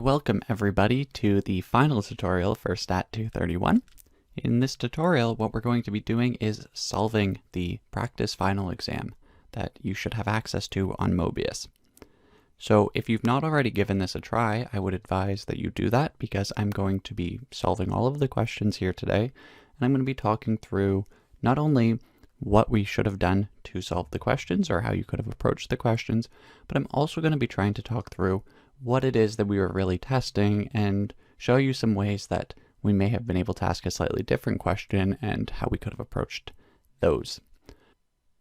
Welcome everybody to the final tutorial for Stat 231. In this tutorial, what we're going to be doing is solving the practice final exam that you should have access to on Mobius. So if you've not already given this a try, I would advise that you do that because I'm going to be solving all of the questions here today, and I'm going to be talking through not only what we should have done to solve the questions or how you could have approached the questions, but I'm also going to be trying to talk through what it is that we were really testing and show you some ways that we may have been able to ask a slightly different question and how we could have approached those.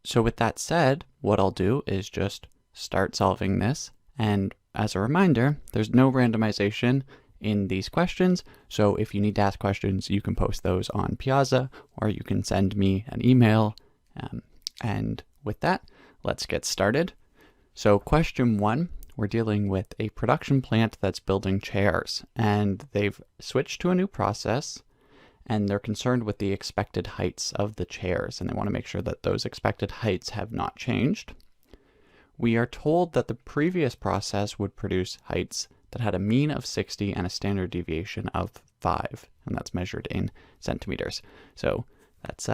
So with that said, what I'll do is just start solving this. And as a reminder, there's no randomization in these questions. So if you need to ask questions, you can post those on Piazza or you can send me an email. And with that, let's get started. So question 1. We're dealing with a production plant that's building chairs, and they've switched to a new process, and they're concerned with the expected heights of the chairs, and they want to make sure that those expected heights have not changed. We are told that the previous process would produce heights that had a mean of 60 and a standard deviation of 5, and that's measured in centimeters. So that's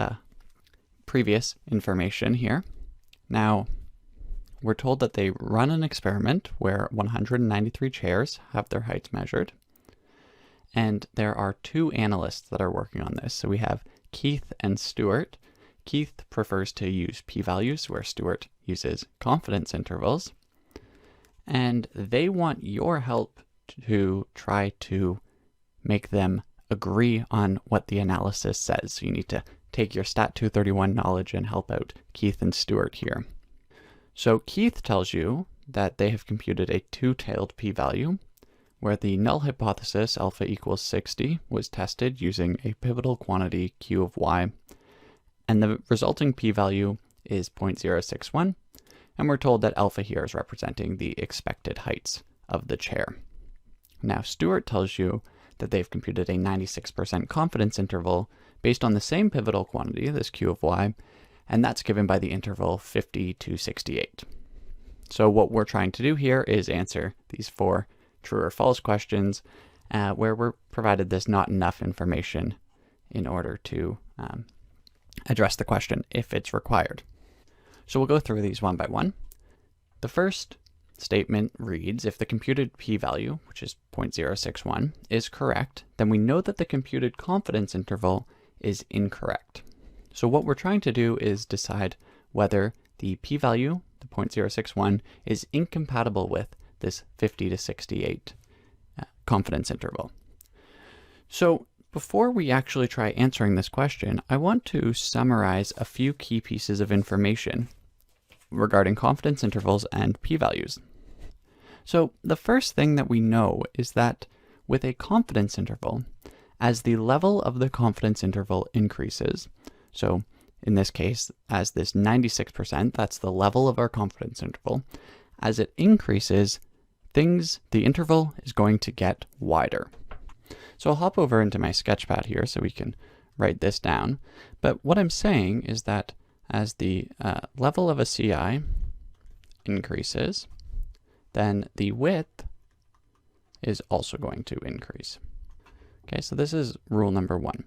previous information here. Now, we're told that they run an experiment where 193 chairs have their heights measured. And there are 2 analysts that are working on this. So we have Keith and Stuart. Keith prefers to use p-values, where Stuart uses confidence intervals. And they want your help to try to make them agree on what the analysis says. So you need to take your Stat 231 knowledge and help out Keith and Stuart here. So Keith tells you that they have computed a 2-tailed p-value, where the null hypothesis alpha equals 60 was tested using a pivotal quantity q of y, and the resulting p-value is 0.061, and we're told that alpha here is representing the expected heights of the chair. Now Stuart tells you that they've computed a 96% confidence interval based on the same pivotal quantity, this q of y, and that's given by the interval 50 to 68. So what we're trying to do here is answer these 4 true or false questions where we're provided this not enough information in order to address the question if it's required. So we'll go through these one by one. The first statement reads, if the computed p-value, which is 0.061, is correct, then we know that the computed confidence interval is incorrect. So what we're trying to do is decide whether the p-value, the 0.061, is incompatible with this 50 to 68 confidence interval. So before we actually try answering this question, I want to summarize a few key pieces of information regarding confidence intervals and p-values. So the first thing that we know is that with a confidence interval, as the level of the confidence interval increases, so in this case, as this 96%, that's the level of our confidence interval, as it increases, the interval is going to get wider. So I'll hop over into my sketchpad here so we can write this down. But what I'm saying is that as the level of a CI increases, then the width is also going to increase. Okay, so this is rule number 1.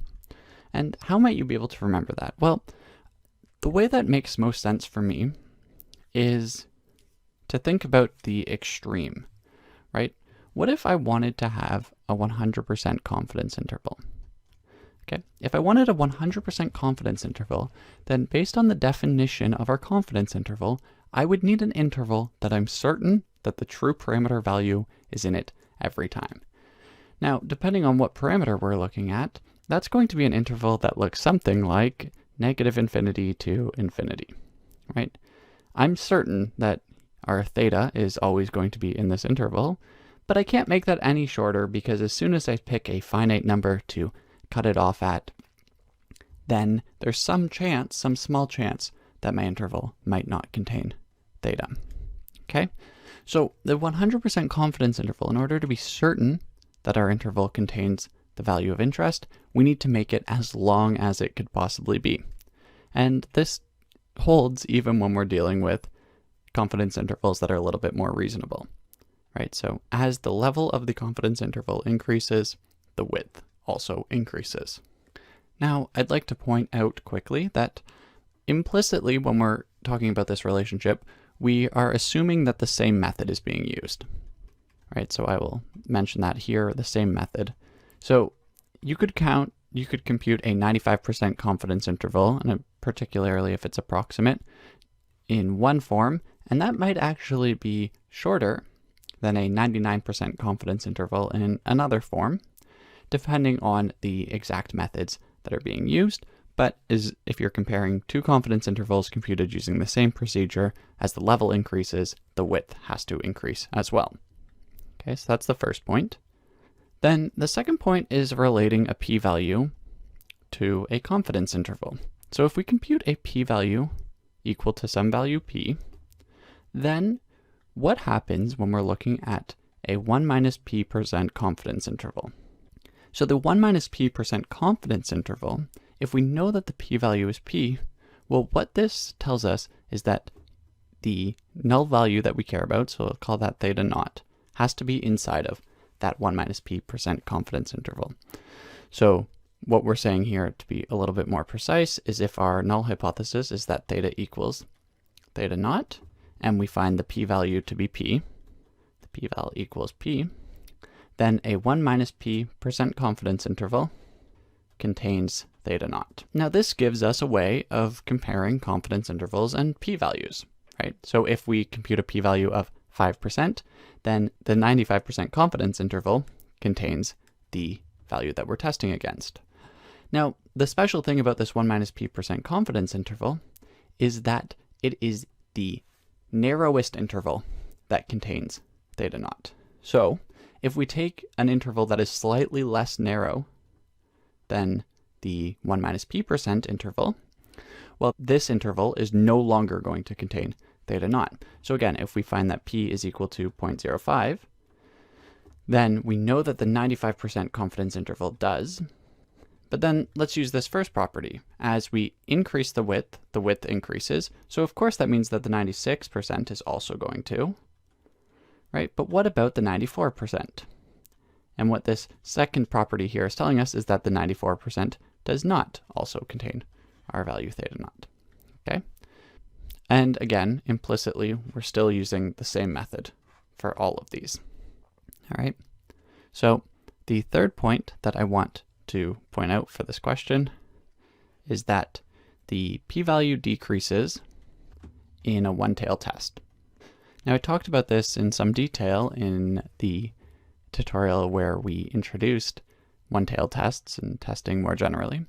And how might you be able to remember that? Well, the way that makes most sense for me is to think about the extreme, right? What if I wanted to have a 100% confidence interval? Okay, if I wanted a 100% confidence interval, then based on the definition of our confidence interval, I would need an interval that I'm certain that the true parameter value is in it every time. Now, depending on what parameter we're looking at, that's going to be an interval that looks something like -infinity to infinity, right? I'm certain that our theta is always going to be in this interval, but I can't make that any shorter because as soon as I pick a finite number to cut it off at, then there's some small chance that my interval might not contain theta, okay? So the 100% confidence interval, in order to be certain that our interval contains the value of interest, we need to make it as long as it could possibly be. And this holds even when we're dealing with confidence intervals that are a little bit more reasonable, right? So as the level of the confidence interval increases, the width also increases. Now, I'd like to point out quickly that implicitly, when we're talking about this relationship, we are assuming that the same method is being used, right? So I will mention that here, the same method. So you could compute a 95% confidence interval, and particularly if it's approximate, in one form, and that might actually be shorter than a 99% confidence interval in another form, depending on the exact methods that are being used. But if you're comparing two confidence intervals computed using the same procedure, as the level increases, the width has to increase as well. Okay, so that's the first point. Then the second point is relating a p-value to a confidence interval. So if we compute a p-value equal to some value p, then what happens when we're looking at a 1 minus p% confidence interval? So the 1 minus p% confidence interval, if we know that the p-value is p, well, what this tells us is that the null value that we care about, so we'll call that theta naught, has to be inside of that 1 minus p% confidence interval. So what we're saying here, to be a little bit more precise, is if our null hypothesis is that theta equals theta naught, and we find the p-value to be p, the p-val equals p, then a 1 minus p% confidence interval contains theta naught. Now this gives us a way of comparing confidence intervals and p-values, right? So if we compute a p-value of 5%, then the 95% confidence interval contains the value that we're testing against. Now, the special thing about this 1 minus p% confidence interval is that it is the narrowest interval that contains theta naught. So if we take an interval that is slightly less narrow than the 1 minus p% interval, well, this interval is no longer going to contain theta naught. So again, if we find that p is equal to 0.05, then we know that the 95% confidence interval does. But then let's use this first property. As we increase the width increases. So of course that means that the 96% is also going to, right? But what about the 94%? And what this second property here is telling us is that the 94% does not also contain our value theta naught, okay? And again, implicitly, we're still using the same method for all of these, all right? So the third point that I want to point out for this question is that the p-value decreases in a one-tail test. Now I talked about this in some detail in the tutorial where we introduced one-tail tests and testing more generally.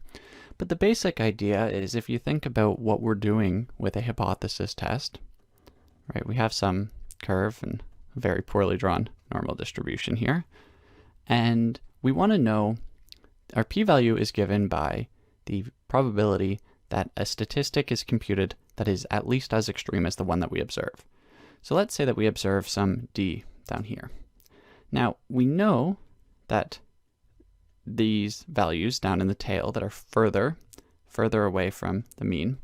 But the basic idea is, if you think about what we're doing with a hypothesis test, right, we have some curve and a very poorly drawn normal distribution here. And we want to know our p-value is given by the probability that a statistic is computed that is at least as extreme as the one that we observe. So let's say that we observe some d down here. Now we know that these values down in the tail that are further away from the mean,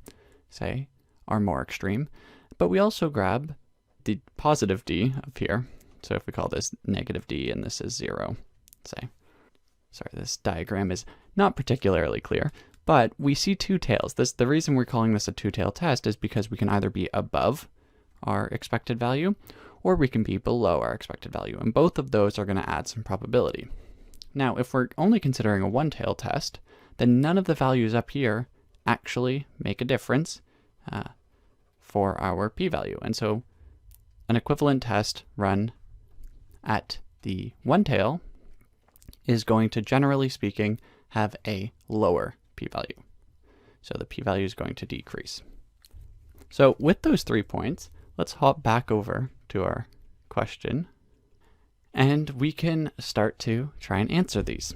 say, are more extreme, but we also grab the positive d up here. So if we call this negative d and this is 0, say. Sorry, this diagram is not particularly clear, but we see two tails. The reason we're calling this a two-tail test is because we can either be above our expected value or we can be below our expected value, and both of those are going to add some probability. Now, if we're only considering a one-tail test, then none of the values up here actually make a difference for our p-value. And so an equivalent test run at the one tail is going to, generally speaking, have a lower p-value. So the p-value is going to decrease. So with those 3 points, let's hop back over to our question, and we can start to try and answer these.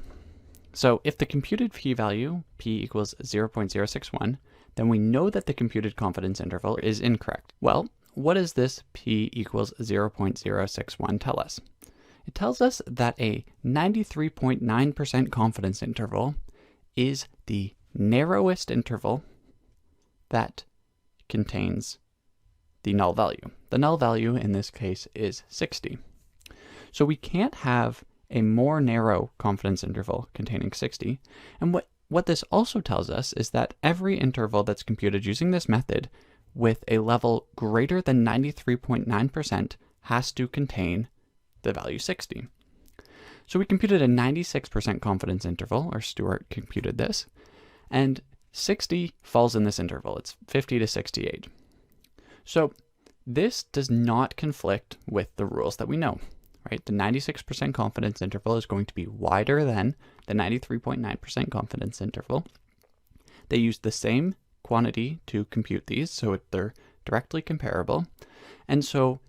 So if the computed p-value, p equals 0.061, then we know that the computed confidence interval is incorrect. Well, what does this p equals 0.061 tell us? It tells us that a 93.9% confidence interval is the narrowest interval that contains the null value. The null value in this case is 60. So we can't have a more narrow confidence interval containing 60. And what this also tells us is that every interval that's computed using this method with a level greater than 93.9% has to contain the value 60. So we computed a 96% confidence interval, or Stewart computed this, and 60 falls in this interval. It's 50 to 68. So this does not conflict with the rules that we know, right? The 96% confidence interval is going to be wider than the 93.9% confidence interval. They use the same quantity to compute these, so they're directly comparable. And so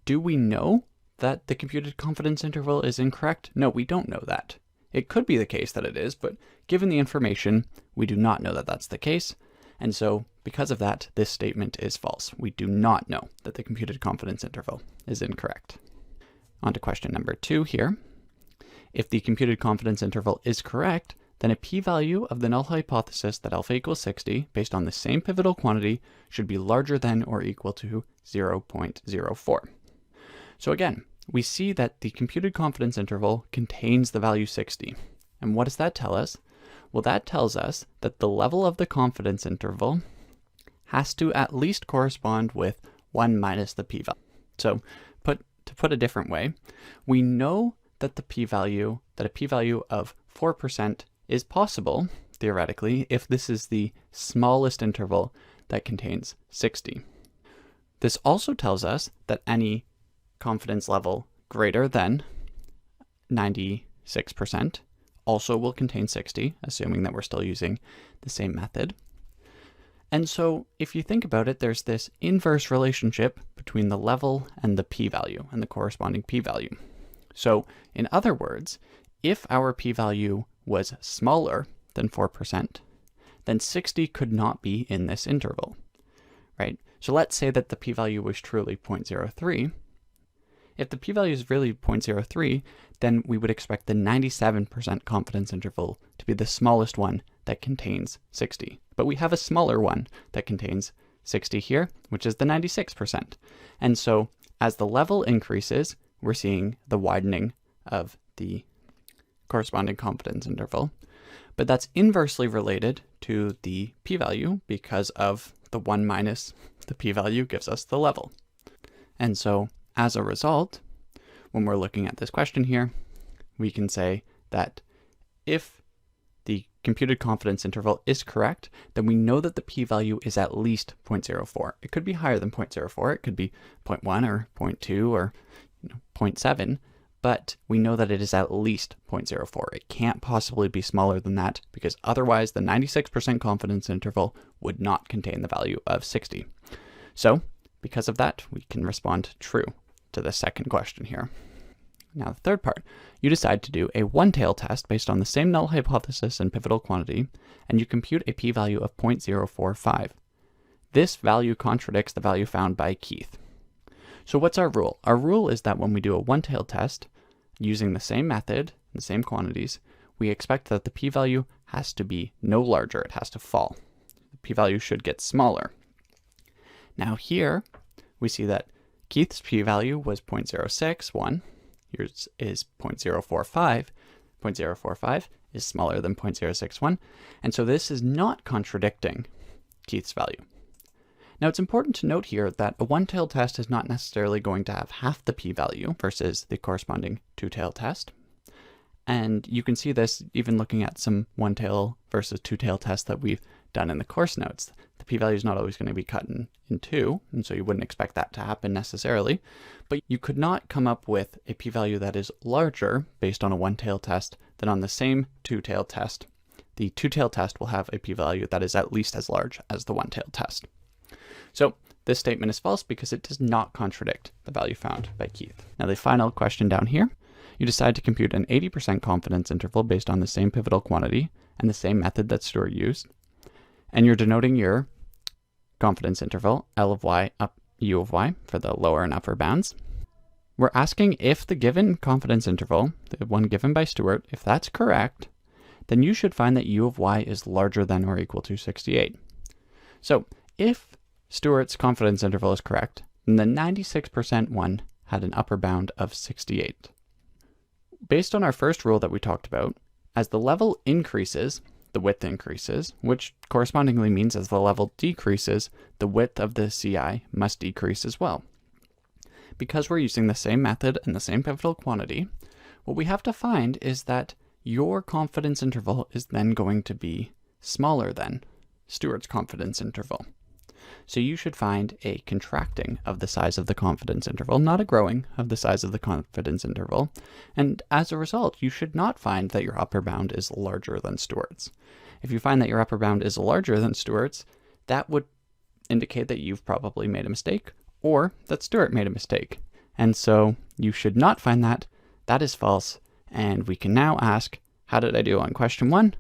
do we know that the computed confidence interval is incorrect? No, we don't know that. It could be the case that it is, but given the information, we do not know that that's the case. And so because of that, this statement is false. We do not know that the computed confidence interval is incorrect. On to question number 2 here. If the computed confidence interval is correct, then a p-value of the null hypothesis that alpha equals 60, based on the same pivotal quantity, should be larger than or equal to 0.04. So again, we see that the computed confidence interval contains the value 60. And what does that tell us? Well, that tells us that the level of the confidence interval has to at least correspond with 1 minus the p-value. So to put a different way, we know that a p-value of 4% is possible, theoretically, if this is the smallest interval that contains 60. This also tells us that any confidence level greater than 96% also will contain 60, assuming that we're still using the same method. And so if you think about it, there's this inverse relationship between the level and the p-value and the corresponding p-value. So in other words, if our p-value was smaller than 4%, then 60 could not be in this interval, right? So let's say that the p-value was truly 0.03. If the p-value is really 0.03, then we would expect the 97% confidence interval to be the smallest one that contains 60. But we have a smaller one that contains 60 here, which is the 96%. And so as the level increases, we're seeing the widening of the corresponding confidence interval. But that's inversely related to the p-value because of the 1 minus the p-value gives us the level. And so as a result, when we're looking at this question here, we can say that if the computed confidence interval is correct, then we know that the p-value is at least 0.04. It could be higher than 0.04. It could be 0.1 or 0.2 or 0.7, but we know that it is at least 0.04. It can't possibly be smaller than that because otherwise the 96% confidence interval would not contain the value of 60. So because of that, we can respond true to the second question here. Now the third part, you decide to do a one-tail test based on the same null hypothesis and pivotal quantity, and you compute a p-value of 0.045. This value contradicts the value found by Keith. So what's our rule? Our rule is that when we do a one-tail test using the same method, the same quantities, we expect that the p-value has to be no larger, it has to fall. The p-value should get smaller. Now here, we see that Keith's p-value was 0.061, yours is 0.045. 0.045 is smaller than 0.061, and so this is not contradicting Keith's value. Now it's important to note here that a one-tail test is not necessarily going to have half the p-value versus the corresponding two-tail test. And you can see this even looking at some one-tail versus two-tail tests that we've done in the course notes. The p-value is not always going to be cut in two, and so you wouldn't expect that to happen necessarily. But you could not come up with a p-value that is larger based on a one-tail test than on the same two-tail test. The two-tail test will have a p-value that is at least as large as the one-tail test. So this statement is false because it does not contradict the value found by Keith. Now the final question down here, you decide to compute an 80% confidence interval based on the same pivotal quantity and the same method that Stewart used. And you're denoting your confidence interval, L of y up U of y for the lower and upper bounds. We're asking if the given confidence interval, the one given by Stewart, if that's correct, then you should find that U of y is larger than or equal to 68. So if Stewart's confidence interval is correct, then the 96% one had an upper bound of 68. based on our first rule that we talked about, as the level increases, the width increases, which correspondingly means as the level decreases, the width of the CI must decrease as well. Because we're using the same method and the same pivotal quantity, what we have to find is that your confidence interval is then going to be smaller than Stewart's confidence interval. So you should find a contracting of the size of the confidence interval, not a growing of the size of the confidence interval. And as a result, you should not find that your upper bound is larger than Stewart's. If you find that your upper bound is larger than Stewart's, that would indicate that you've probably made a mistake or that Stewart made a mistake. And so you should not find that. That is false. And we can now ask, how did I do on question 1?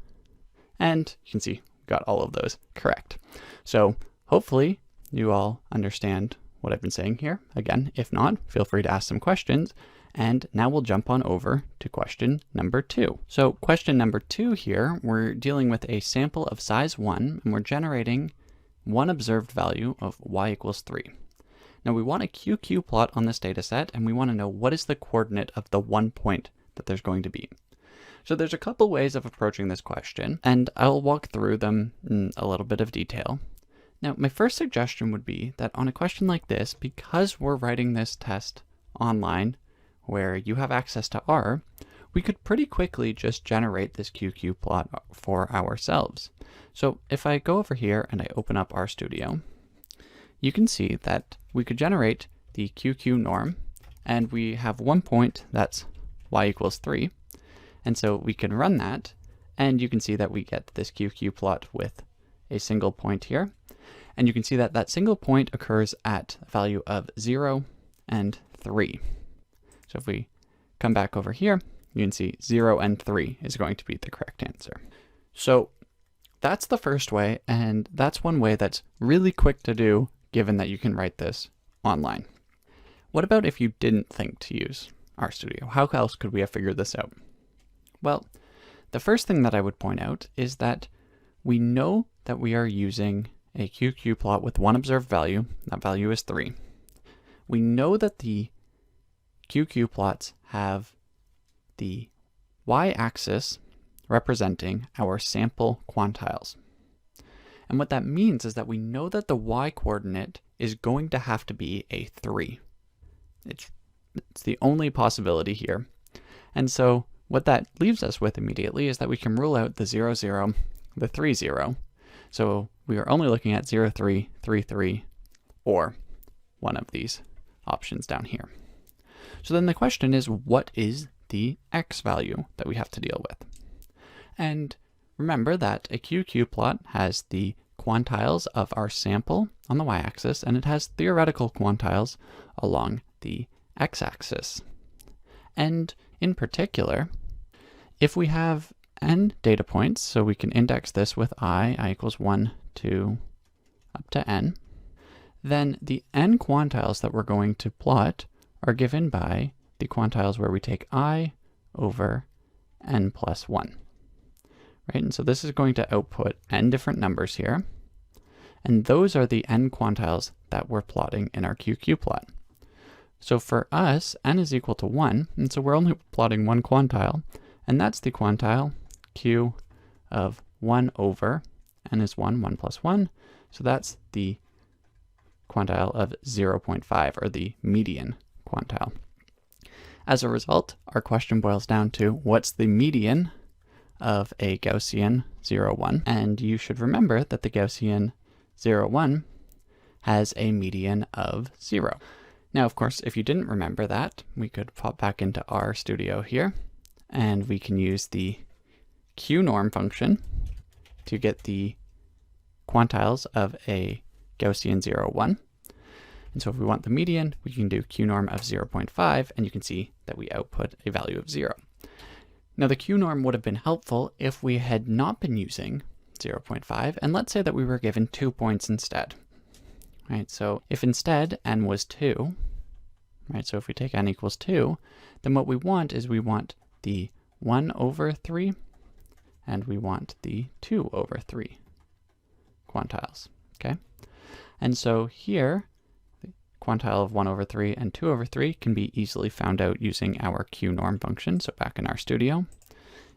And you can see we got all of those correct. So hopefully you all understand what I've been saying here. Again, if not, feel free to ask some questions. And now we'll jump on over to question number 2. So question number 2 here, we're dealing with a sample of size 1, and we're generating one observed value of y equals 3. Now we want a QQ plot on this data set, and we want to know what is the coordinate of the one point that there's going to be. So there's a couple ways of approaching this question, and I'll walk through them in a little bit of detail. Now, my first suggestion would be that on a question like this, because we're writing this test online where you have access to R, we could pretty quickly just generate this QQ plot for ourselves. So if I go over here and I open up RStudio, you can see that we could generate the QQ norm, and we have one point that's y equals 3. And so we can run that, and you can see that we get this QQ plot with a single point here. And you can see that that single point occurs at a value of 0 and 3. So if we come back over here, you can see 0 and 3 is going to be the correct answer. So that's the first way, and that's one way that's really quick to do, given that you can write this online. What about if you didn't think to use RStudio? How else could we have figured this out? Well, the first thing that I would point out is that we know that we are using a QQ plot with one observed value. That value is 3. We know that the QQ plots have the y-axis representing our sample quantiles. And what that means is that we know that the y-coordinate is going to have to be a 3. It's the only possibility here. And so what that leaves us with immediately is that we can rule out the 0, 0, the 3, 0. So we are only looking at 0, 3, 3, 3, or one of these options down here. So then the question is, what is the x value that we have to deal with? And remember that a QQ plot has the quantiles of our sample on the y-axis, and it has theoretical quantiles along the x-axis. And in particular, if we have n data points, so we can index this with I equals 1, 2, up to n, then the n quantiles that we're going to plot are given by the quantiles where we take I over n plus 1. Right? And so this is going to output n different numbers here, and those are the n quantiles that we're plotting in our QQ plot. So for us, n is equal to 1, and so we're only plotting one quantile, and that's the quantile q of 1 over n is 1, 1 plus 1, so that's the quantile of 0.5, or the median quantile. As a result, our question boils down to what's the median of a Gaussian 0, 1, and you should remember that the Gaussian 0, 1 has a median of 0. Now, of course, if you didn't remember that, we could pop back into RStudio here, and we can use the qnorm function to get the quantiles of a Gaussian 0, 1. And so if we want the median, we can do qnorm of 0.5, and you can see that we output a value of 0. Now, the qnorm would have been helpful if we had not been using 0.5, and let's say that we were given 2 points instead. Right, so if instead n was 2, right, so if we take n equals 2, then what we want is we want the 1 over 3, and we want the 2 over 3 quantiles, okay? And so here, the quantile of 1 over 3 and 2 over 3 can be easily found out using our qnorm function. So back in our studio,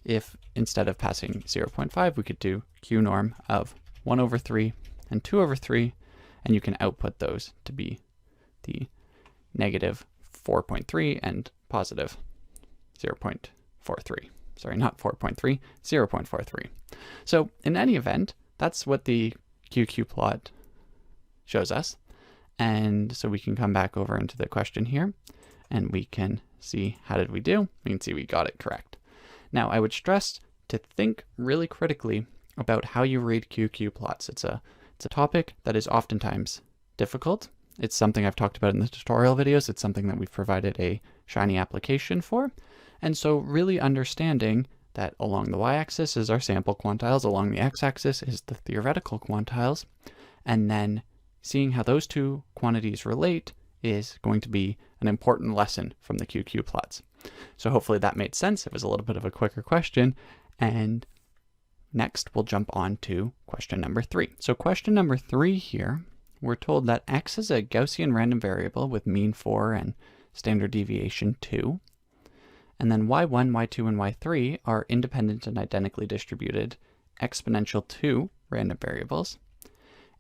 if instead of passing 0.5, we could do qnorm of 1 over 3 and 2 over 3, and you can output those to be the negative 4.3 and positive 0.43. Sorry, not 4.3, 0.43. So in any event, that's what the QQ plot shows us. And so we can come back over into the question here, and we can see how did we do. We can see we got it correct. Now, I would stress to think really critically about how you read QQ plots. It's a topic that is oftentimes difficult. It's something I've talked about in the tutorial videos. It's something that we've provided a Shiny application for. And so really understanding that along the y-axis is our sample quantiles, along the x-axis is the theoretical quantiles, and then seeing how those two quantities relate is going to be an important lesson from the QQ plots. So hopefully that made sense. It was a little bit of a quicker question. And next we'll jump on to question number 3. So question number 3 here, we're told that x is a Gaussian random variable with mean 4 and standard deviation 2. And then y1, y2, and y3 are independent and identically distributed exponential 2 random variables.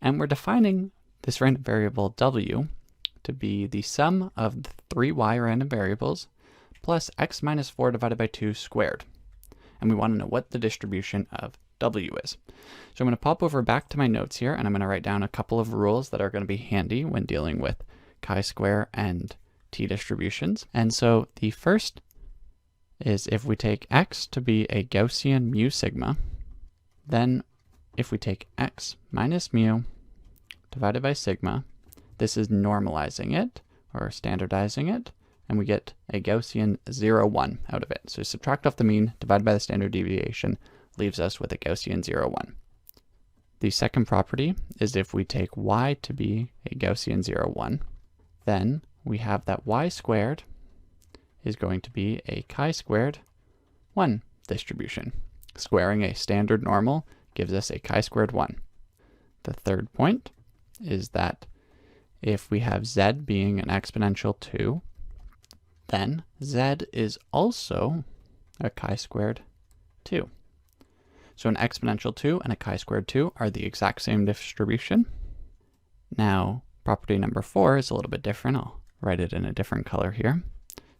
And we're defining this random variable w to be the sum of the 3y random variables plus x minus 4 divided by 2 squared. And we want to know what the distribution of w is. So I'm going to pop over back to my notes here, and I'm going to write down a couple of rules that are going to be handy when dealing with chi-square and t distributions. And so the first is if we take x to be a Gaussian mu sigma, then if we take x minus mu divided by sigma, this is normalizing it or standardizing it, and we get a Gaussian 0, 1 out of it. So subtract off the mean, divide by the standard deviation, leaves us with a Gaussian 0, 1. The second property is if we take y to be a Gaussian 0, 1, then we have that y squared is going to be a chi-squared 1 distribution. Squaring a standard normal gives us a chi-squared 1. The third point is that if we have z being an exponential 2, then z is also a chi-squared 2. So an exponential 2 and a chi-squared 2 are the exact same distribution. Now, property number 4 is a little bit different. I'll write it in a different color here.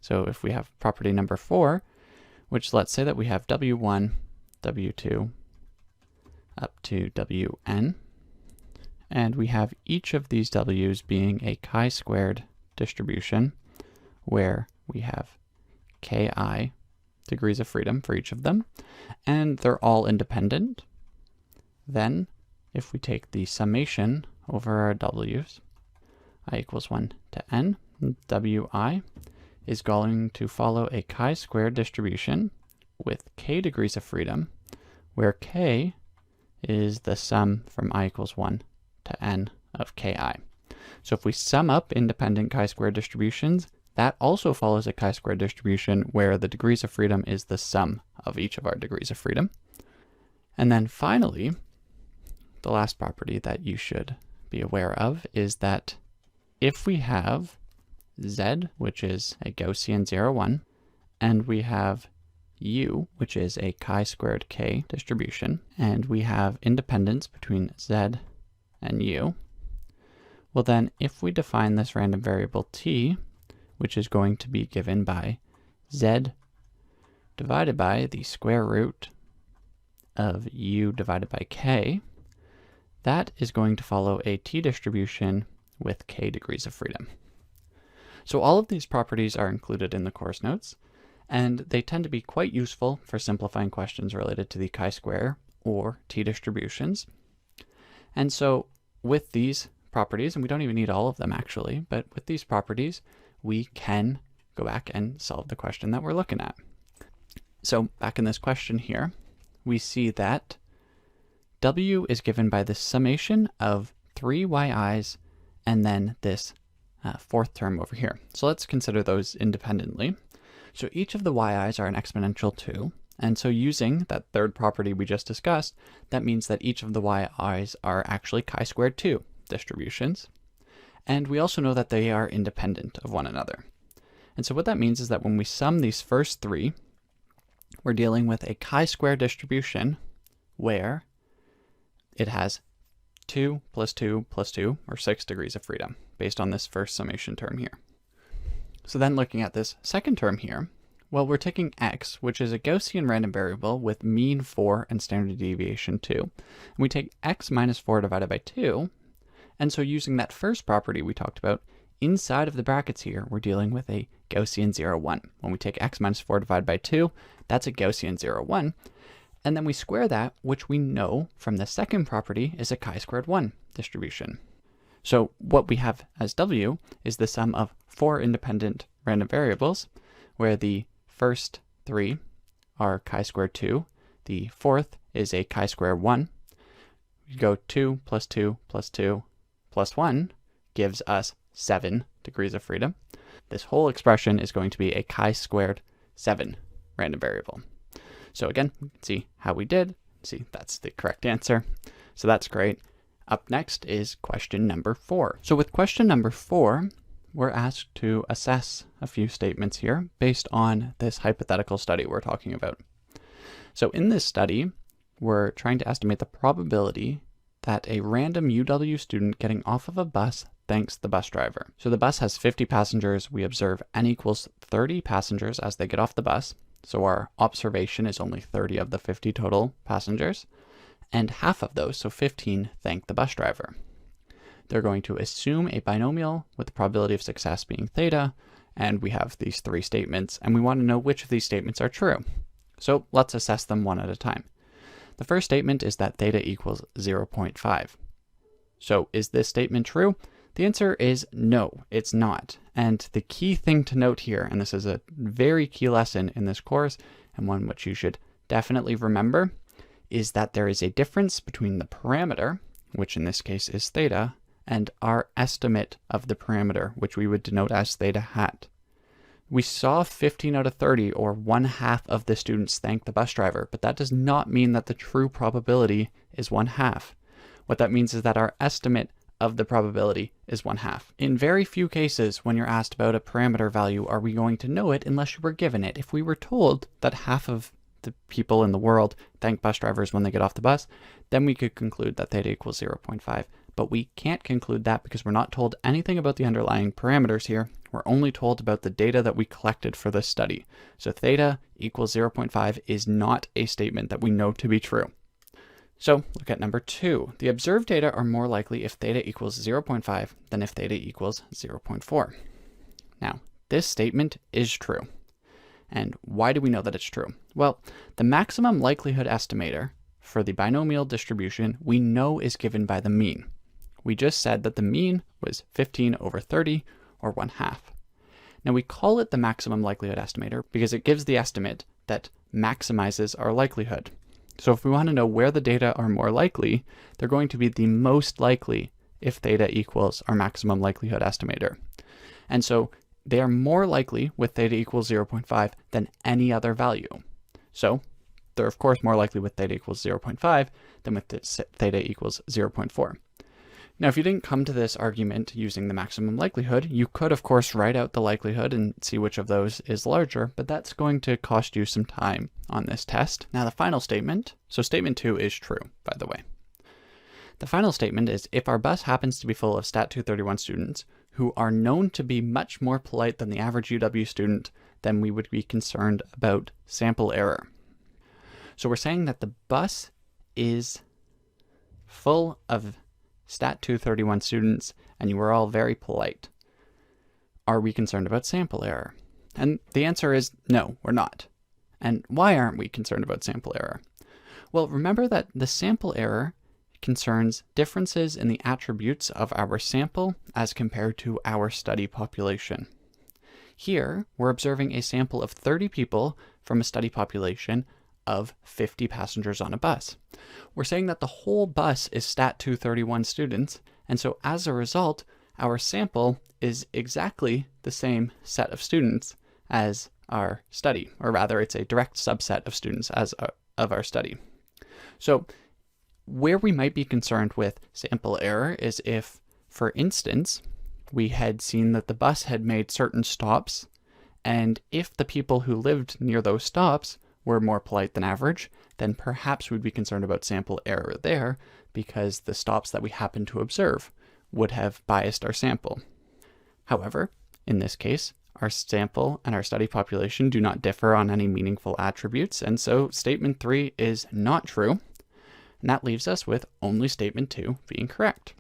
So if we have property number 4, which let's say that we have w1, w2, up to wn, and we have each of these w's being a chi-squared distribution where we have ki degrees of freedom for each of them, and they're all independent, then if we take the summation over our w's, I equals 1 to n, wi is going to follow a chi-squared distribution with k degrees of freedom, where k is the sum from I equals 1 to n of ki. So if we sum up independent chi-squared distributions, that also follows a chi-squared distribution where the degrees of freedom is the sum of each of our degrees of freedom. And then finally, the last property that you should be aware of is that if we have z, which is a Gaussian 0, 1, and we have u, which is a chi-squared k distribution, and we have independence between z and u, well then if we define this random variable t, which is going to be given by z divided by the square root of u divided by k, that is going to follow a t distribution with k degrees of freedom. So all of these properties are included in the course notes, and they tend to be quite useful for simplifying questions related to the chi-square or t distributions. And so with these properties, and we don't even need all of them actually, but with these properties, we can go back and solve the question that we're looking at. So back in this question here, we see that w is given by the summation of 3 yi's and then this fourth term over here. So let's consider those independently. So each of the yi's are an exponential 2. And so using that third property we just discussed, that means that each of the yi's are actually chi-squared 2 distributions. And we also know that they are independent of one another. And so what that means is that when we sum these first three, we're dealing with a chi-square distribution where it has 2 plus 2 plus 2, or 6 degrees of freedom, based on this first summation term here. So then looking at this second term here, well, we're taking x, which is a Gaussian random variable with mean 4 and standard deviation 2. And we take x minus 4 divided by 2, and so using that first property we talked about, inside of the brackets here, we're dealing with a Gaussian 0, 1. When we take x minus 4 divided by 2, that's a Gaussian 0, 1. And then we square that, which we know from the second property is a chi-squared 1 distribution. So what we have as w is the sum of 4 independent random variables, where the first three are chi-squared 2, the fourth is a chi-squared 1. We go 2 plus 2 plus 2 plus 1 gives us 7 degrees of freedom. This whole expression is going to be a chi-squared 7 random variable. So again, we can see how we did. See, that's the correct answer. So that's great. Up next is question number 4. So with question number 4, we're asked to assess a few statements here based on this hypothetical study we're talking about. So in this study, we're trying to estimate the probability that a random UW student getting off of a bus thanks the bus driver. So the bus has 50 passengers. We observe n equals 30 passengers as they get off the bus. So our observation is only 30 of the 50 total passengers. And half of those, so 15, thank the bus driver. They're going to assume a binomial with the probability of success being theta. And we have these 3 statements, and we want to know which of these statements are true. So let's assess them one at a time. The first statement is that theta equals 0.5. So is this statement true? The answer is no, it's not. And the key thing to note here, and this is a very key lesson in this course, and one which you should definitely remember, is that there is a difference between the parameter, which in this case is theta, and our estimate of the parameter, which we would denote as theta hat. We saw 15 out of 30, or 1/2 of the students thank the bus driver, but that does not mean that the true probability is 1/2. What that means is that our estimate of the probability is 1/2. In very few cases, when you're asked about a parameter value, are we going to know it unless you were given it. If we were told that half of the people in the world thank bus drivers when they get off the bus, then we could conclude that theta equals 0.5. But we can't conclude that because we're not told anything about the underlying parameters here. We're only told about the data that we collected for this study. So theta equals 0.5 is not a statement that we know to be true. So look at number 2. The observed data are more likely if theta equals 0.5 than if theta equals 0.4. Now, this statement is true. And why do we know that it's true? Well, the maximum likelihood estimator for the binomial distribution we know is given by the mean. We just said that the mean was 15 over 30, or 1/2. Now we call it the maximum likelihood estimator because it gives the estimate that maximizes our likelihood. So if we want to know where the data are more likely, they're going to be the most likely if theta equals our maximum likelihood estimator. And so they are more likely with theta equals 0.5 than any other value. So they're of course more likely with theta equals 0.5 than with theta equals 0.4. Now, if you didn't come to this argument using the maximum likelihood, you could of course write out the likelihood and see which of those is larger, but that's going to cost you some time on this test. Now the final statement, so statement 2 is true, by the way. The final statement is if our bus happens to be full of Stat 231 students who are known to be much more polite than the average UW student, then we would be concerned about sample error. So we're saying that the bus is full of Stat 231 students, and you were all very polite. Are we concerned about sample error? And the answer is no, we're not. And why aren't we concerned about sample error? Well, remember that the sample error concerns differences in the attributes of our sample as compared to our study population. Here, we're observing a sample of 30 people from a study population of 50 passengers on a bus. We're saying that the whole bus is Stat 231 students, and so as a result, our sample is exactly the same set of students as our study, or rather it's a direct subset of students as of our study. So where we might be concerned with sample error is if, for instance, we had seen that the bus had made certain stops, and if the people who lived near those stops were more polite than average, then perhaps we'd be concerned about sample error there, because the stops that we happen to observe would have biased our sample. However, in this case, our sample and our study population do not differ on any meaningful attributes, and so statement 3 is not true, and that leaves us with only statement 2 being correct.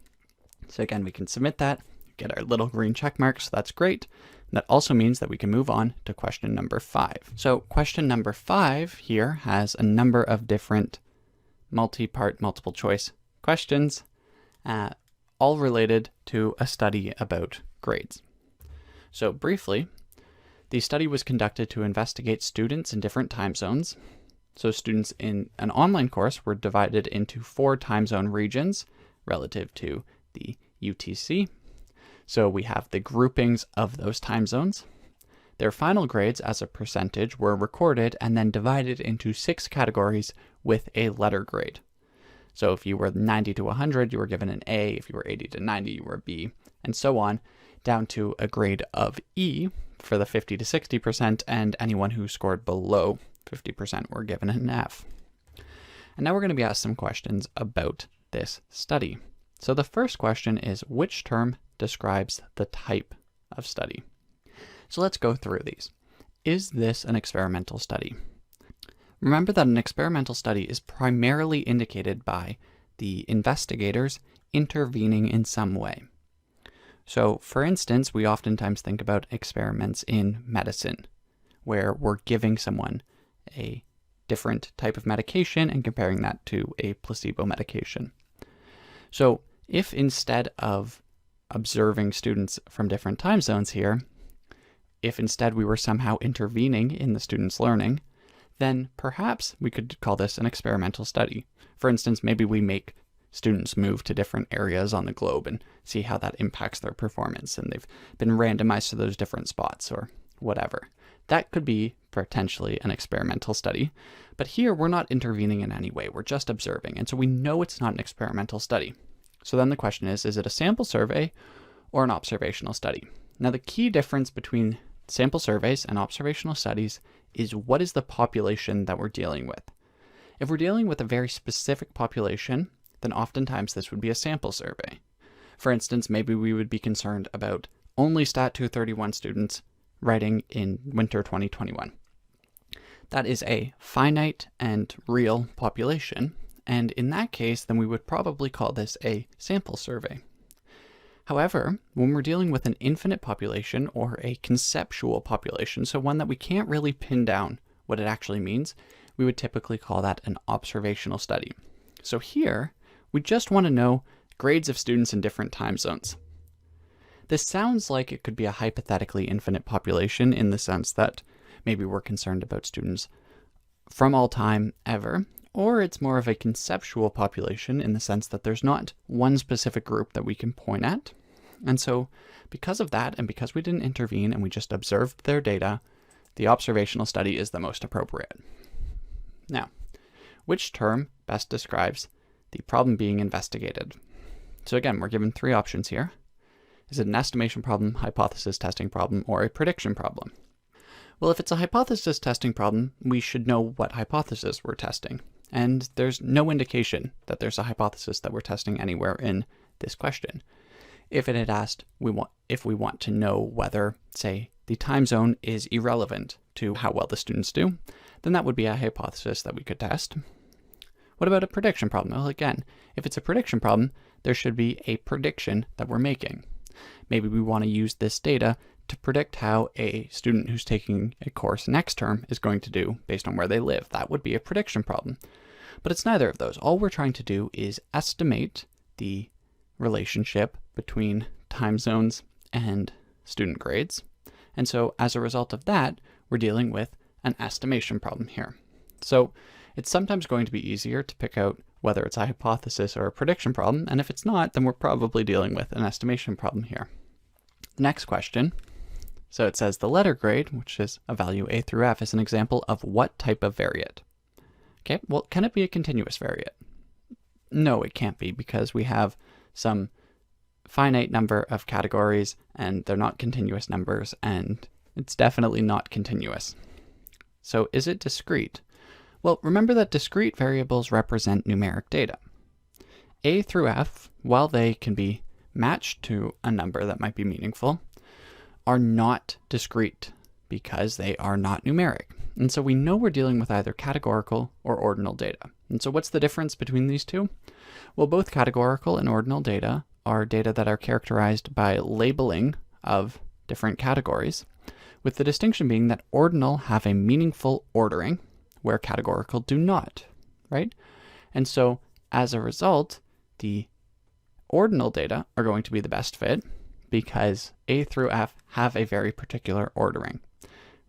So again, we can submit that, get our little green check mark, so that's great. And that also means that we can move on to question number 5. So question number 5 here has a number of different multi-part multiple choice questions, all related to a study about grades. So briefly, the study was conducted to investigate students in different time zones. So students in an online course were divided into 4 time zone regions relative to the UTC. So we have the groupings of those time zones. Their final grades as a percentage were recorded and then divided into 6 categories with a letter grade. So if you were 90 to 100, you were given an A. If you were 80 to 90, you were a B, and so on, down to a grade of E for the 50 to 60%, and anyone who scored below 50% were given an F. And now we're going to be asked some questions about this study. So the first question is, which term describes the type of study? So let's go through these. Is this an experimental study? Remember that an experimental study is primarily indicated by the investigators intervening in some way. So, for instance, we oftentimes think about experiments in medicine, where we're giving someone a different type of medication and comparing that to a placebo medication. So, if instead of observing students from different time zones here, if instead we were somehow intervening in the students' learning, then perhaps we could call this an experimental study. For instance, maybe we make students move to different areas on the globe and see how that impacts their performance, and they've been randomized to those different spots or whatever. That could be potentially an experimental study, but here we're not intervening in any way, we're just observing, and so we know it's not an experimental study. So then the question is it a sample survey or an observational study? Now the key difference between sample surveys and observational studies is what is the population that we're dealing with. If we're dealing with a very specific population, then oftentimes this would be a sample survey. For instance, maybe we would be concerned about only Stat 231 students writing in winter 2021. That is a finite and real population, and in that case, then we would probably call this a sample survey. However, when we're dealing with an infinite population or a conceptual population, so one that we can't really pin down what it actually means, we would typically call that an observational study. So here, we just want to know grades of students in different time zones. This sounds like it could be a hypothetically infinite population in the sense that maybe we're concerned about students from all time ever, or it's more of a conceptual population in the sense that there's not one specific group that we can point at. And so because of that, and because we didn't intervene and we just observed their data, the observational study is the most appropriate. Now, which term best describes the problem being investigated? So again, we're given 3 options here. Is it an estimation problem, hypothesis testing problem, or a prediction problem? Well, if it's a hypothesis testing problem, we should know what hypothesis we're testing. And there's no indication that there's a hypothesis that we're testing anywhere in this question. If it had asked if we want to know whether, say, the time zone is irrelevant to how well the students do, then that would be a hypothesis that we could test. What about a prediction problem? Well, again, if it's a prediction problem, there should be a prediction that we're making. Maybe we want to use this data to predict how a student who's taking a course next term is going to do based on where they live. That would be a prediction problem. But it's neither of those. All we're trying to do is estimate the relationship between time zones and student grades. And so as a result of that, we're dealing with an estimation problem here. So it's sometimes going to be easier to pick out whether it's a hypothesis or a prediction problem, and if it's not, then we're probably dealing with an estimation problem here. Next question. So it says the letter grade, which is a value A through F, is an example of what type of variate? Okay, well, can it be a continuous variate? No, it can't be, because we have some finite number of categories, and they're not continuous numbers, and it's definitely not continuous. So is it discrete? Well, remember that discrete variables represent numeric data. A through F, while they can be matched to a number that might be meaningful, are not discrete because they are not numeric. And so we know we're dealing with either categorical or ordinal data. And so what's the difference between these two? Well, both categorical and ordinal data are data that are characterized by labeling of different categories, with the distinction being that ordinal have a meaningful ordering, where categorical do not, right? And so as a result, the ordinal data are going to be the best fit because A through F have a very particular ordering,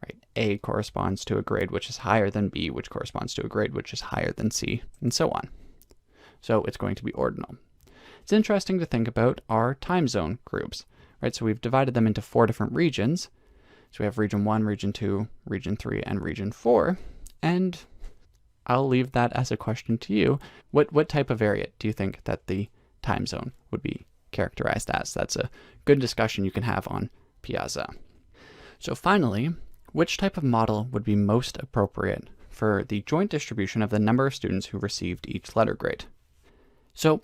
right? A corresponds to a grade which is higher than B, which corresponds to a grade which is higher than C, and so on. So it's going to be ordinal. It's interesting to think about our time zone groups, right? So we've divided them into 4 different regions. So we have region 1, region 2, region 3, and region 4. And I'll leave that as a question to you. What type of area do you think that the time zone would be characterized as? That's a good discussion you can have on Piazza. So finally, which type of model would be most appropriate for the joint distribution of the number of students who received each letter grade? So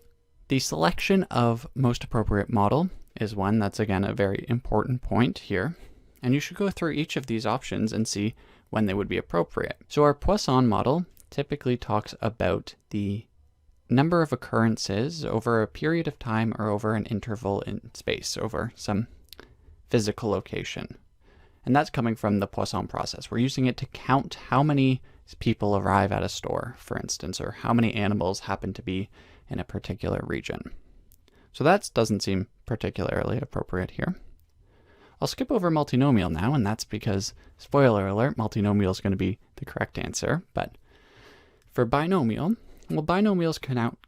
the selection of most appropriate model is one that's, again, a very important point here. And you should go through each of these options and see when they would be appropriate. So our Poisson model typically talks about the number of occurrences over a period of time or over an interval in space, over some physical location. And that's coming from the Poisson process. We're using it to count how many people arrive at a store, for instance, or how many animals happen to be in a particular region. So that doesn't seem particularly appropriate here. I'll skip over multinomial now, and that's because, spoiler alert, multinomial is going to be the correct answer. But for binomial, well, binomial is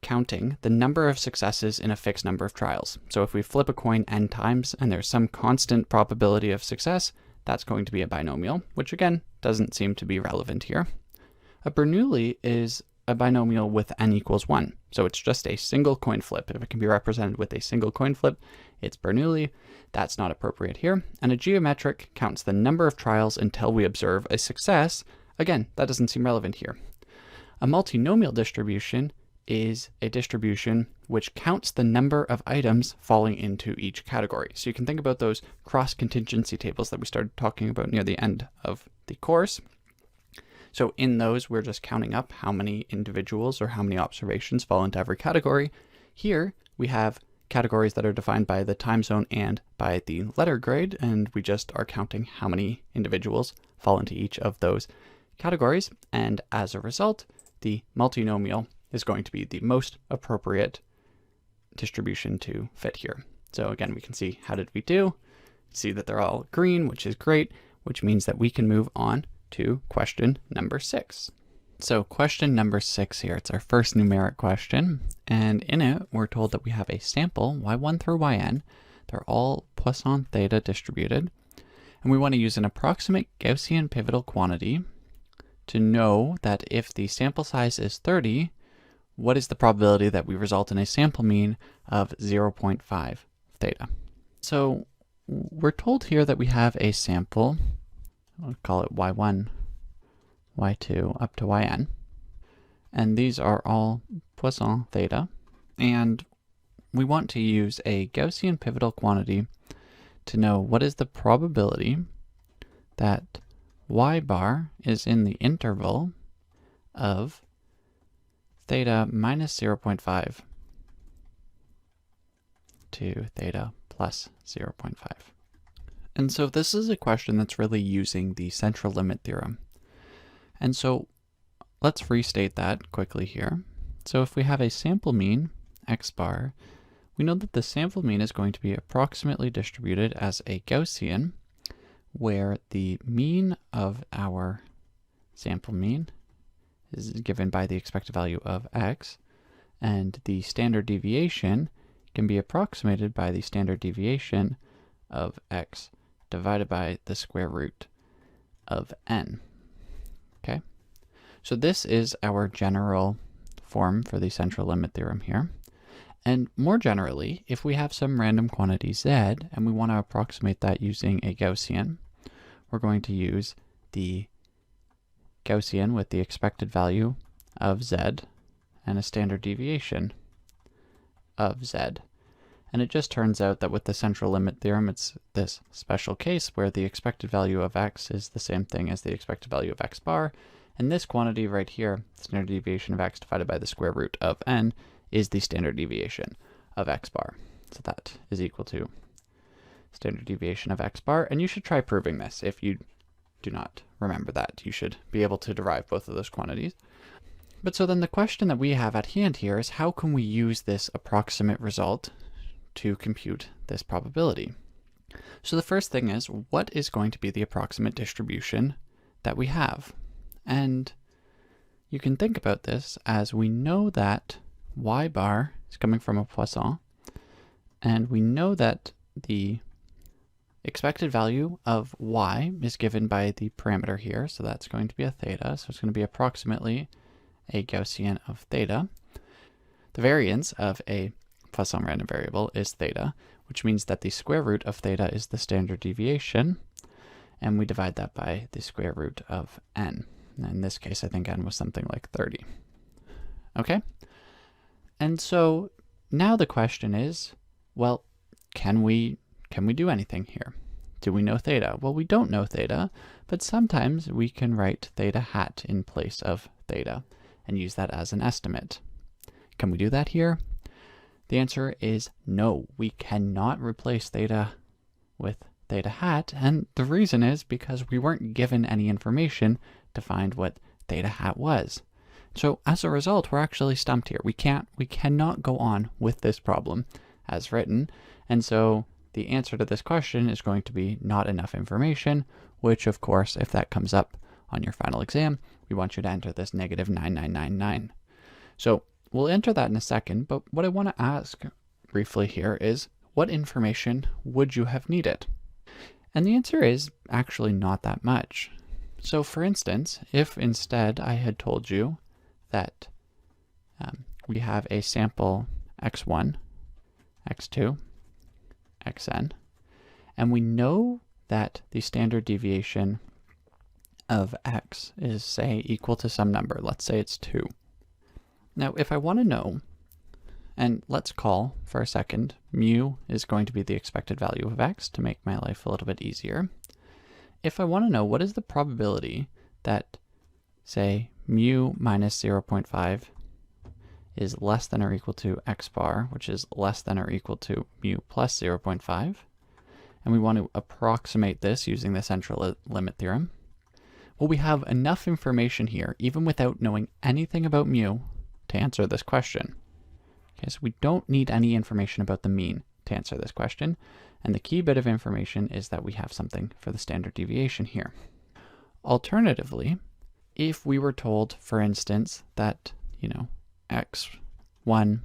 counting the number of successes in a fixed number of trials. So if we flip a coin n times and there's some constant probability of success, that's going to be a binomial, which again doesn't seem to be relevant here. A Bernoulli is a binomial with n equals 1. So it's just a single coin flip. If it can be represented with a single coin flip, it's Bernoulli. That's not appropriate here. And a geometric counts the number of trials until we observe a success. Again, that doesn't seem relevant here. A multinomial distribution is a distribution which counts the number of items falling into each category. So you can think about those cross-contingency tables that we started talking about near the end of the course. So in those, we're just counting up how many individuals or how many observations fall into every category. Here, we have categories that are defined by the time zone and by the letter grade, and we just are counting how many individuals fall into each of those categories. And as a result, the multinomial is going to be the most appropriate distribution to fit here. So again, we can see how did we do? See that they're all green, which is great, which means that we can move on to question number 6. So question number 6 here, it's our first numeric question, and in it we're told that we have a sample, y1 through yn, they're all Poisson theta distributed, and we want to use an approximate Gaussian pivotal quantity to know that if the sample size is 30, what is the probability that we result in a sample mean of 0.5 theta. So we're told here that we have a sample, I'll call it y1, y2, up to yn. And these are all Poisson theta. And we want to use a Gaussian pivotal quantity to know what is the probability that y bar is in the interval of theta minus 0.5 to theta plus 0.5. And so this is a question that's really using the central limit theorem. And so let's restate that quickly here. So if we have a sample mean, x bar, we know that the sample mean is going to be approximately distributed as a Gaussian, where the mean of our sample mean is given by the expected value of x, and the standard deviation can be approximated by the standard deviation of x divided by the square root of n. Okay, so this is our general form for the central limit theorem here. And more generally, if we have some random quantity z and we want to approximate that using a Gaussian, we're going to use the Gaussian with the expected value of z and a standard deviation of z. And it just turns out that with the central limit theorem, it's this special case where the expected value of x is the same thing as the expected value of x bar. And this quantity right here, standard deviation of x divided by the square root of n, is the standard deviation of x bar. So that is equal to standard deviation of x bar. And you should try proving this. If you do not remember that, you should be able to derive both of those quantities. But so then the question that we have at hand here is, how can we use this approximate result to compute this probability? So the first thing is, what is going to be the approximate distribution that we have? And you can think about this as we know that y bar is coming from a Poisson, and we know that the expected value of y is given by the parameter here, so that's going to be a theta, so it's going to be approximately a Gaussian of theta. The variance of a Poisson random variable is theta, which means that the square root of theta is the standard deviation, and we divide that by the square root of n. In this case, I think n was something like 30. Okay? And so now the question is, well, can we do anything here? Do we know theta? Well, we don't know theta, but sometimes we can write theta hat in place of theta and use that as an estimate. Can we do that here? The answer is no, we cannot replace theta with theta hat, and the reason is because we weren't given any information to find what theta hat was. So as a result, we're actually stumped here. We cannot go on with this problem as written, and so the answer to this question is going to be not enough information, which of course, if that comes up on your final exam, we want you to enter this negative 9999. So we'll enter that in a second, but what I want to ask briefly here is, what information would you have needed? And the answer is actually not that much. So for instance, if instead I had told you that we have a sample x1, x2, xn, and we know that the standard deviation of x is, say, equal to some number. Let's say it's 2. Now, if I want to know, and let's call for a second, mu is going to be the expected value of x to make my life a little bit easier. If I want to know what is the probability that, say, mu minus 0.5 is less than or equal to x bar, which is less than or equal to mu plus 0.5, and we want to approximate this using the central limit theorem, well, we have enough information here, even without knowing anything about mu, to answer this question. Okay, so we don't need any information about the mean to answer this question, and the key bit of information is that we have something for the standard deviation here. Alternatively, if we were told, for instance, that, x1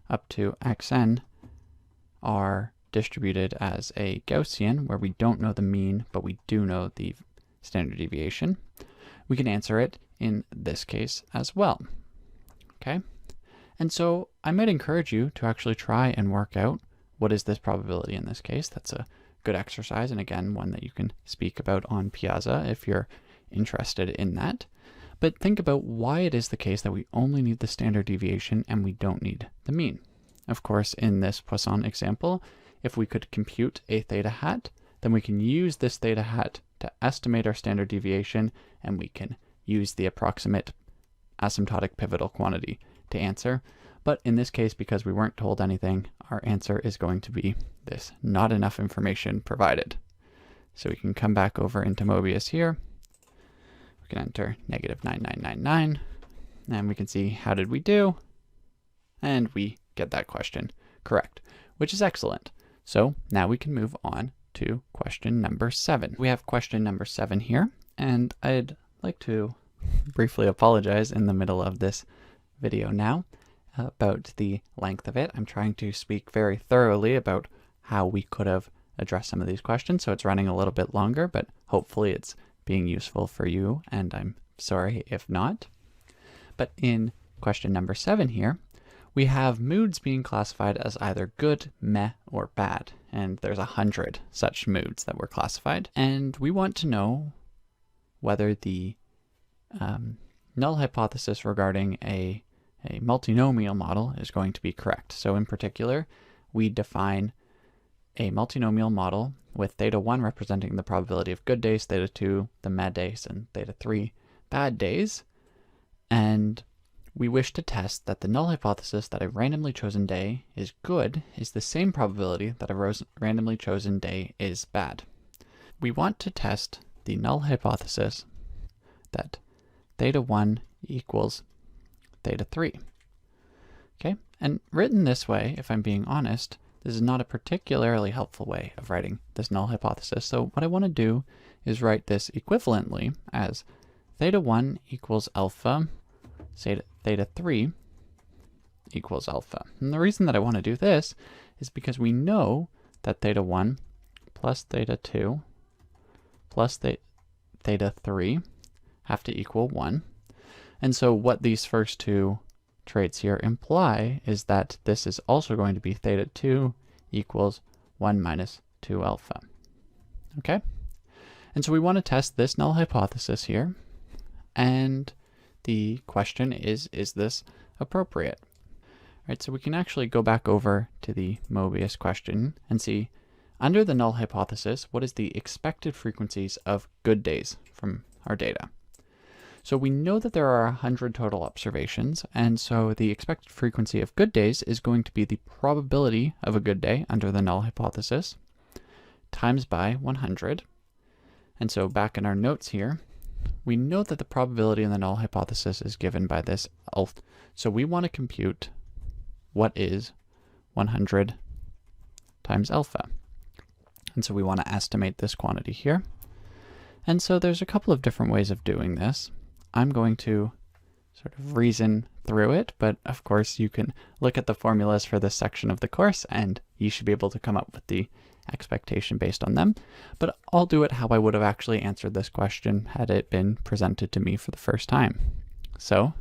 up to xn are distributed as a Gaussian, where we don't know the mean, but we do know the standard deviation, we can answer it in this case as well. Okay? And so I might encourage you to actually try and work out what is this probability in this case. That's a good exercise, and again, one that you can speak about on Piazza if you're interested in that. But think about why it is the case that we only need the standard deviation and we don't need the mean. Of course, in this Poisson example, if we could compute a theta hat, then we can use this theta hat to estimate our standard deviation, and we can use the approximate asymptotic pivotal quantity to answer. But in this case, because we weren't told anything, our answer is going to be this: not enough information provided. So we can come back over into Mobius here. We can enter negative 9999, and we can see how did we do, and we get that question correct, which is excellent. So now we can move on to question number 7. We have question number 7 here, and I'd like to briefly apologize in the middle of this video now about the length of it. I'm trying to speak very thoroughly about how we could have addressed some of these questions, so it's running a little bit longer, but hopefully it's being useful for you, and I'm sorry if not. But in question number 7 here, we have moods being classified as either good, meh, or bad. And there's 100 such moods that were classified. And we want to know whether the null hypothesis regarding a multinomial model is going to be correct. So in particular, we define a multinomial model with theta 1 representing the probability of good days, theta 2 the meh days, and theta 3 bad days. And we wish to test that the null hypothesis that a randomly chosen day is good is the same probability that a randomly chosen day is bad. We want to test the null hypothesis that theta 1 equals theta 3. Okay, and written this way, if I'm being honest, this is not a particularly helpful way of writing this null hypothesis. So what I want to do is write this equivalently as theta 1 equals alpha, theta 3 equals alpha. And the reason that I want to do this is because we know that theta 1 plus theta 2 plus theta 3 have to equal 1. And so what these first two traits here imply is that this is also going to be theta 2 equals 1 minus 2 alpha. Okay? And so we want to test this null hypothesis here. And the question is this appropriate? Right, so we can actually go back over to the Mobius question and see, under the null hypothesis, what is the expected frequencies of good days from our data? So we know that there are 100 total observations, and so the expected frequency of good days is going to be the probability of a good day under the null hypothesis times by 100. And so back in our notes here, we know that the probability in the null hypothesis is given by this alpha. So we want to compute what is 100 times alpha. And so we want to estimate this quantity here. And so there's a couple of different ways of doing this. I'm going to sort of reason through it, but of course you can look at the formulas for this section of the course and you should be able to come up with the expectation based on them. But I'll do it how I would have actually answered this question had it been presented to me for the first time. So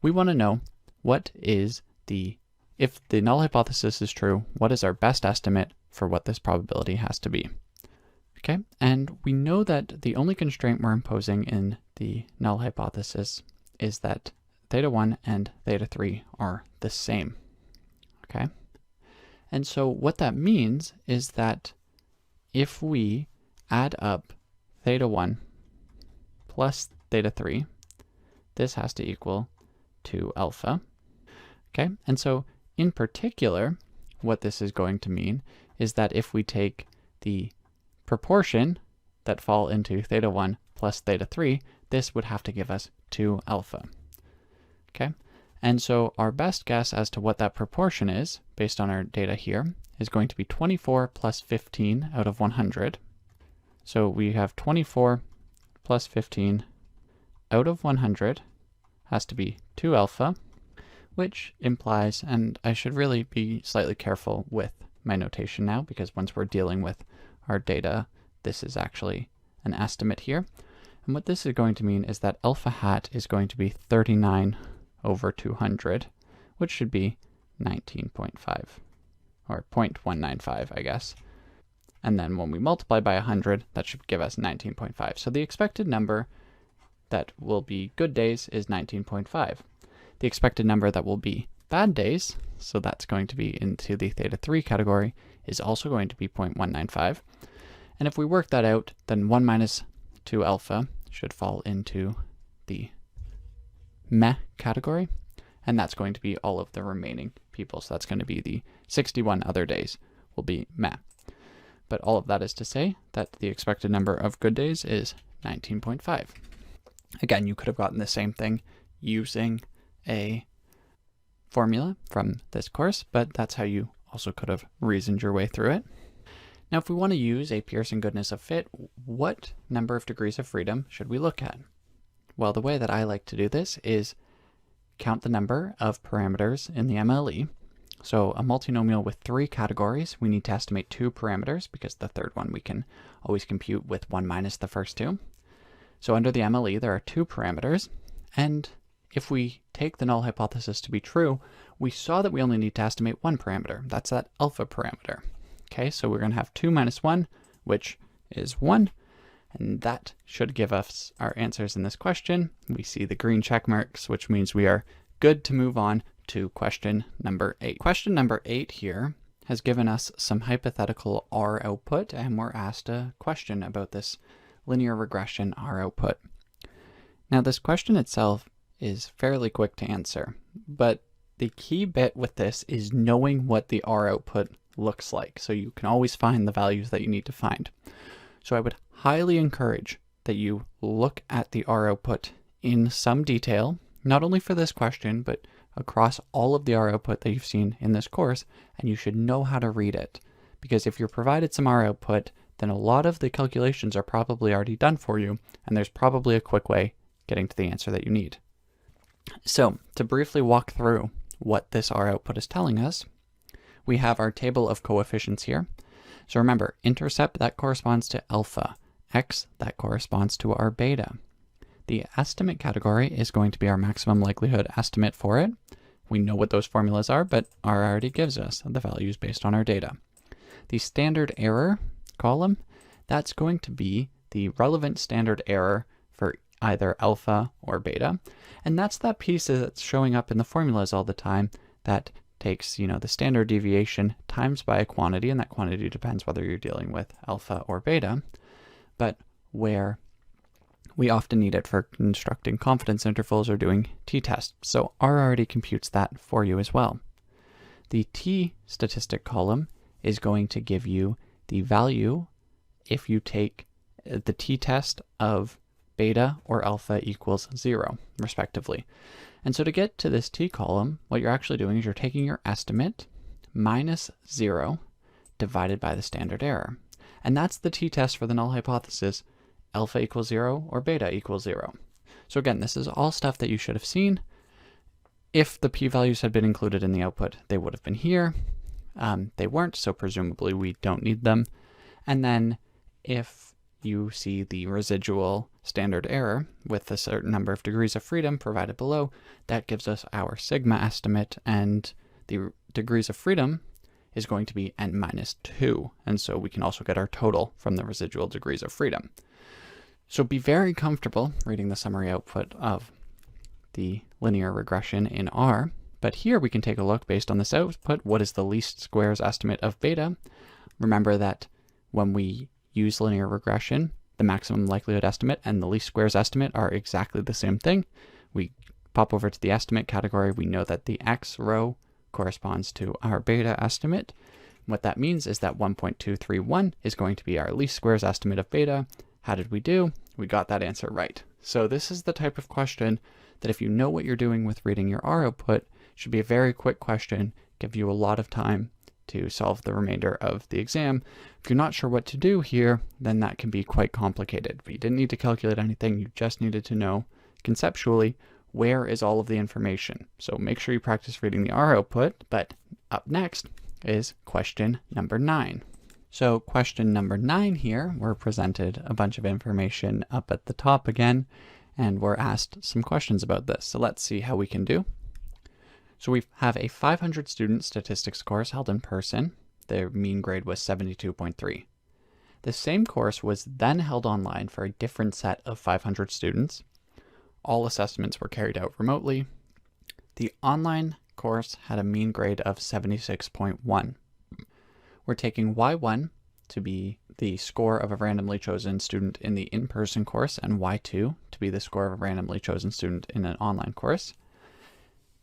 we want to know what is if the null hypothesis is true, what is our best estimate for what this probability has to be? Okay, and we know that the only constraint we're imposing in the null hypothesis is that theta 1 and theta 3 are the same. Okay, and so what that means is that if we add up theta 1 plus theta 3, this has to equal 2 alpha. Okay, and so in particular, what this is going to mean is that if we take the proportion that fall into theta 1 plus theta 3, this would have to give us 2 alpha. Okay, and so our best guess as to what that proportion is, based on our data here, is going to be 24 plus 15 out of 100. So we have 24 plus 15 out of 100 has to be 2 alpha, which implies, and I should really be slightly careful with my notation now, because once we're dealing with our data, this is actually an estimate here. And what this is going to mean is that alpha hat is going to be 39 over 200, which should be 19.5, or 0.195, I guess. And then when we multiply by 100, that should give us 19.5. So the expected number that will be good days is 19.5. The expected number that will be bad days, so that's going to be into the theta 3 category, is also going to be 0.195. And if we work that out, then 1 minus 2 alpha should fall into the meh category, and that's going to be all of the remaining people. So that's going to be the 61 other days will be meh. But all of that is to say that the expected number of good days is 19.5. Again, you could have gotten the same thing using a formula from this course, but that's how you also could have reasoned your way through it. Now, if we want to use a Pearson goodness of fit, what number of degrees of freedom should we look at? Well, the way that I like to do this is count the number of parameters in the MLE. So a multinomial with 3 categories, we need to estimate 2 parameters, because the third one we can always compute with 1 minus the first 2. So under the MLE, there are 2 parameters, and if we take the null hypothesis to be true, we saw that we only need to estimate one parameter. That's that alpha parameter. Okay, so we're going to have 2 minus 1, which is 1, and that should give us our answers in this question. We see the green check marks, which means we are good to move on to question number 8. Question number 8 here has given us some hypothetical R output, and we're asked a question about this linear regression R output. Now, this question itself is fairly quick to answer, but the key bit with this is knowing what the R output looks like, so you can always find the values that you need to find. So I would highly encourage that you look at the R output in some detail, not only for this question, but across all of the R output that you've seen in this course, and you should know how to read it. Because if you're provided some R output, then a lot of the calculations are probably already done for you, and there's probably a quick way getting to the answer that you need. So, to briefly walk through what this R output is telling us, we have our table of coefficients here. So remember, intercept, that corresponds to alpha. X, that corresponds to our beta. The estimate category is going to be our maximum likelihood estimate for it. We know what those formulas are, but R already gives us the values based on our data. The standard error column, that's going to be the relevant standard error for either alpha or beta. And that's that piece that's showing up in the formulas all the time that takes, the standard deviation times by a quantity, and that quantity depends whether you're dealing with alpha or beta, but where we often need it for constructing confidence intervals or doing t-tests. So R already computes that for you as well. The t statistic column is going to give you the value if you take the t-test of beta or alpha equals 0, respectively. And so to get to this t column, what you're actually doing is you're taking your estimate minus 0 divided by the standard error. And that's the t-test for the null hypothesis, alpha equals 0 or beta equals 0. So again, this is all stuff that you should have seen. If the p-values had been included in the output, they would have been here. They weren't, so presumably we don't need them. And then if you see the residual standard error with a certain number of degrees of freedom provided below, that gives us our sigma estimate, and the degrees of freedom is going to be n minus 2. And so we can also get our total from the residual degrees of freedom. So be very comfortable reading the summary output of the linear regression in R. But here we can take a look based on this output. What is the least squares estimate of beta? Remember that when we use linear regression, the maximum likelihood estimate and the least squares estimate are exactly the same thing. We pop over to the estimate category. We know that the X row corresponds to our beta estimate. What that means is that 1.231 is going to be our least squares estimate of beta. How did we do? We got that answer right. So this is the type of question that if you know what you're doing with reading your R output, should be a very quick question, give you a lot of time to solve the remainder of the exam. If you're not sure what to do here, then that can be quite complicated. But you didn't need to calculate anything, you just needed to know conceptually where is all of the information. So make sure you practice reading the R output, but up next is question number 9. So question number 9 here, we're presented a bunch of information up at the top again, and we're asked some questions about this. So let's see how we can do. So we have a 500 student statistics course held in person. Their mean grade was 72.3. The same course was then held online for a different set of 500 students. All assessments were carried out remotely. The online course had a mean grade of 76.1. We're taking Y1 to be the score of a randomly chosen student in the in-person course and Y2 to be the score of a randomly chosen student in an online course.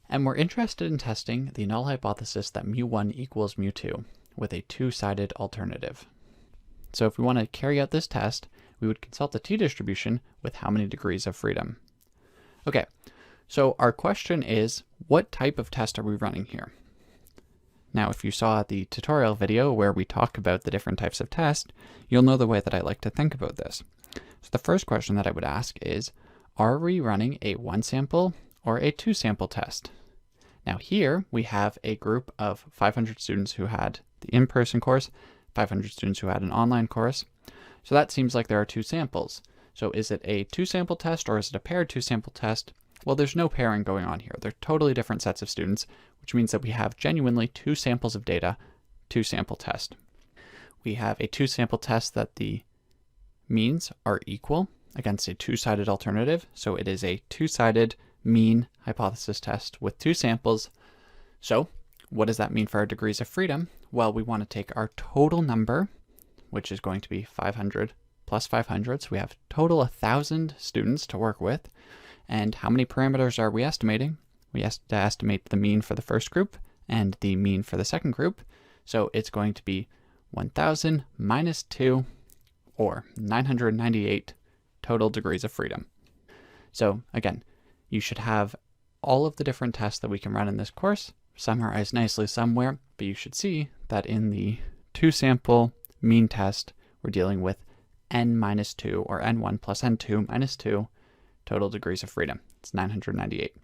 And we're interested in testing the null hypothesis that mu1 equals mu2 with a two-sided alternative. So if we want to carry out this test, we would consult the t-distribution with how many degrees of freedom. Okay, so our question is, what type of test are we running here? Now, if you saw the tutorial video where we talk about the different types of tests, you'll know the way that I like to think about this. So the first question that I would ask is, are we running a one-sample or a two-sample test? Now here we have a group of 500 students who had the in-person course, 500 students who had an online course. So that seems like there are two samples. So is it a two-sample test or is it a paired two-sample test? Well, there's no pairing going on here. They're totally different sets of students, which means that we have genuinely two samples of data, two sample test. We have a two sample test that the means are equal against a two-sided alternative. So it is a two-sided mean hypothesis test with two samples. So what does that mean for our degrees of freedom? Well, we want to take our total number, which is going to be 500 plus 500. So we have total 1,000 students to work with. And how many parameters are we estimating? We have to estimate the mean for the first group and the mean for the second group. So it's going to be 1,000 minus 2, or 998 total degrees of freedom. So again, you should have all of the different tests that we can run in this course summarized nicely somewhere, but you should see that in the two sample mean test, we're dealing with n minus 2, or n1 plus n2 minus 2 total degrees of freedom. It's 998.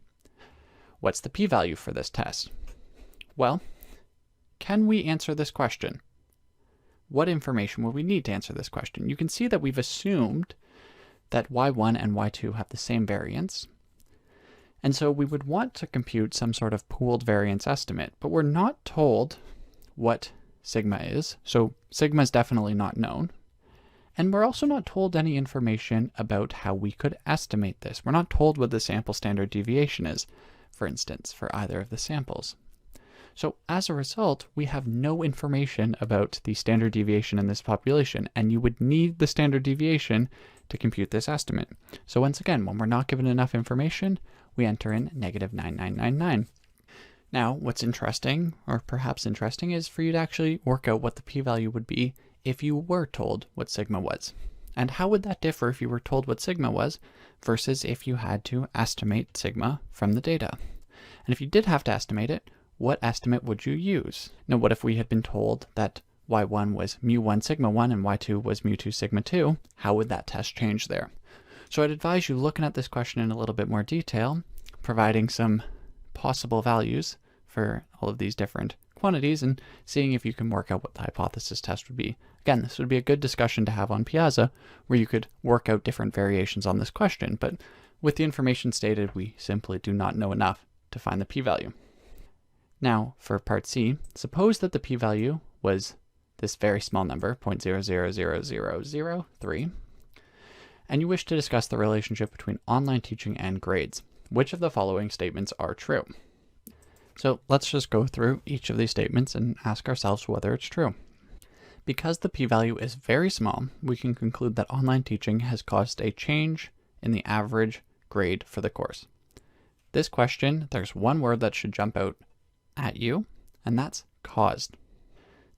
What's the p-value for this test? Well, can we answer this question? What information will we need to answer this question? You can see that we've assumed that y1 and y2 have the same variance. And so we would want to compute some sort of pooled variance estimate, but we're not told what sigma is. So sigma is definitely not known. And we're also not told any information about how we could estimate this. We're not told what the sample standard deviation is, for instance, for either of the samples. So as a result, we have no information about the standard deviation in this population, and you would need the standard deviation to compute this estimate. So once again, when we're not given enough information, we enter in negative 9999. Now, what's interesting, or perhaps interesting, is for you to actually work out what the p-value would be if you were told what sigma was. And how would that differ if you were told what sigma was versus if you had to estimate sigma from the data? And if you did have to estimate it, what estimate would you use? Now, what if we had been told that y1 was mu1 sigma 1 and y2 was mu2 sigma 2? How would that test change there? So I'd advise you looking at this question in a little bit more detail, providing some possible values for all of these different quantities and seeing if you can work out what the hypothesis test would be. Again, this would be a good discussion to have on Piazza, where you could work out different variations on this question, but with the information stated, we simply do not know enough to find the p-value. Now, for part C, suppose that the p-value was this very small number, 0.000003, and you wish to discuss the relationship between online teaching and grades. Which of the following statements are true? So let's just go through each of these statements and ask ourselves whether it's true. Because the p-value is very small, we can conclude that online teaching has caused a change in the average grade for the course. This question, there's one word that should jump out at you, and that's caused.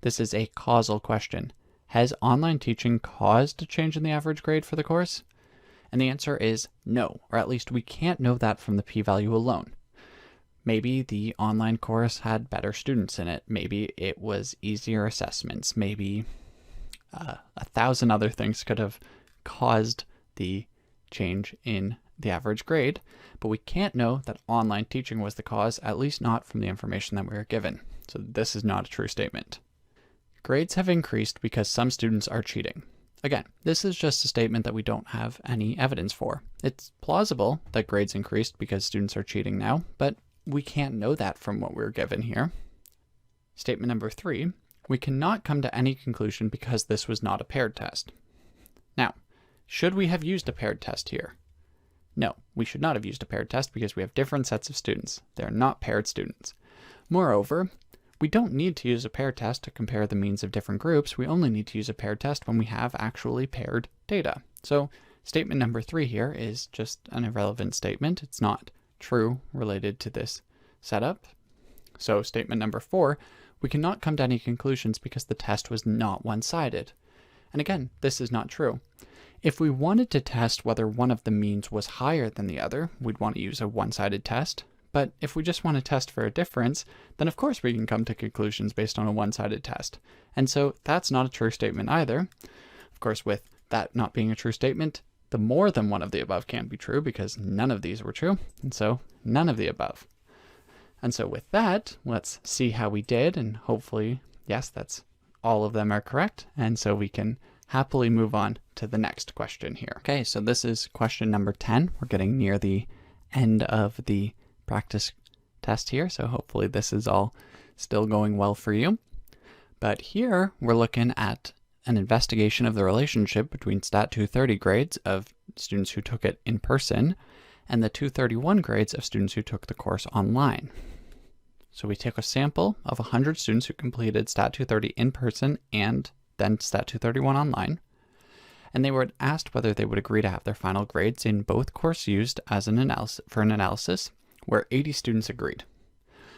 This is a causal question. Has online teaching caused a change in the average grade for the course? And the answer is no, or at least we can't know that from the p-value alone. Maybe the online course had better students in it. Maybe it was easier assessments. Maybe 1,000 other things could have caused the change in the average grade, but we can't know that online teaching was the cause, at least not from the information that we were given. So this is not a true statement. Grades have increased because some students are cheating. Again, this is just a statement that we don't have any evidence for. It's plausible that grades increased because students are cheating now, but we can't know that from what we're given here. Statement number 3, we cannot come to any conclusion because this was not a paired test. Now, should we have used a paired test here? No, we should not have used a paired test because we have different sets of students. They're not paired students. Moreover, we don't need to use a paired test to compare the means of different groups. We only need to use a paired test when we have actually paired data. So statement number 3 here is just an irrelevant statement. It's not true related to this setup. So statement number 4, we cannot come to any conclusions because the test was not one-sided. And again, this is not true. If we wanted to test whether one of the means was higher than the other, we'd want to use a one-sided test. But if we just want to test for a difference, then of course we can come to conclusions based on a one-sided test. And so that's not a true statement either. Of course, with that not being a true statement, the more than one of the above can't be true because none of these were true. And so none of the above. And so with that, let's see how we did. And hopefully, yes, that's all of them are correct. And so we can happily move on to the next question here. Okay, so this is question number 10. We're getting near the end of the practice test here, so hopefully this is all still going well for you. But here we're looking at an investigation of the relationship between Stat 230 grades of students who took it in person and the 231 grades of students who took the course online. So we took a sample of 100 students who completed Stat 230 in person and then Stat 231 online, and they were asked whether they would agree to have their final grades in both courses used as an analysis, where 80 students agreed.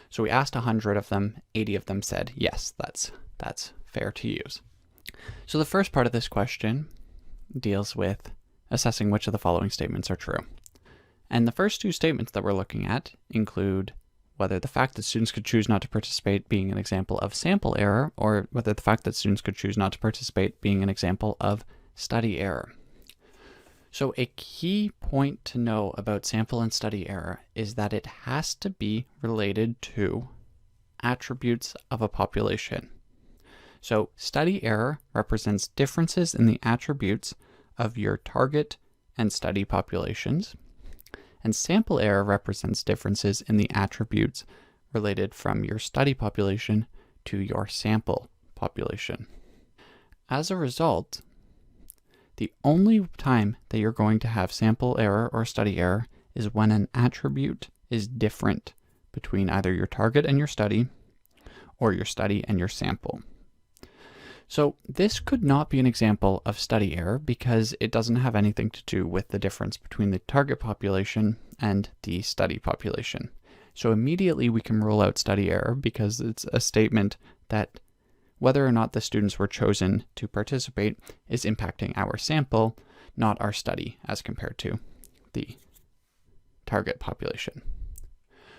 So we asked 100 of them, 80 of them said, yes, that's fair to use. So the first part of this question deals with assessing which of the following statements are true. And the first two statements that we're looking at include whether the fact that students could choose not to participate being an example of sample error, or whether the fact that students could choose not to participate being an example of study error. So a key point to know about sample and study error is that it has to be related to attributes of a population. So study error represents differences in the attributes of your target and study populations, and sample error represents differences in the attributes related from your study population to your sample population. As a result, the only time that you're going to have sample error or study error is when an attribute is different between either your target and your study, or your study and your sample. So this could not be an example of study error because it doesn't have anything to do with the difference between the target population and the study population. So immediately we can rule out study error because it's a statement that whether or not the students were chosen to participate is impacting our sample, not our study, as compared to the target population.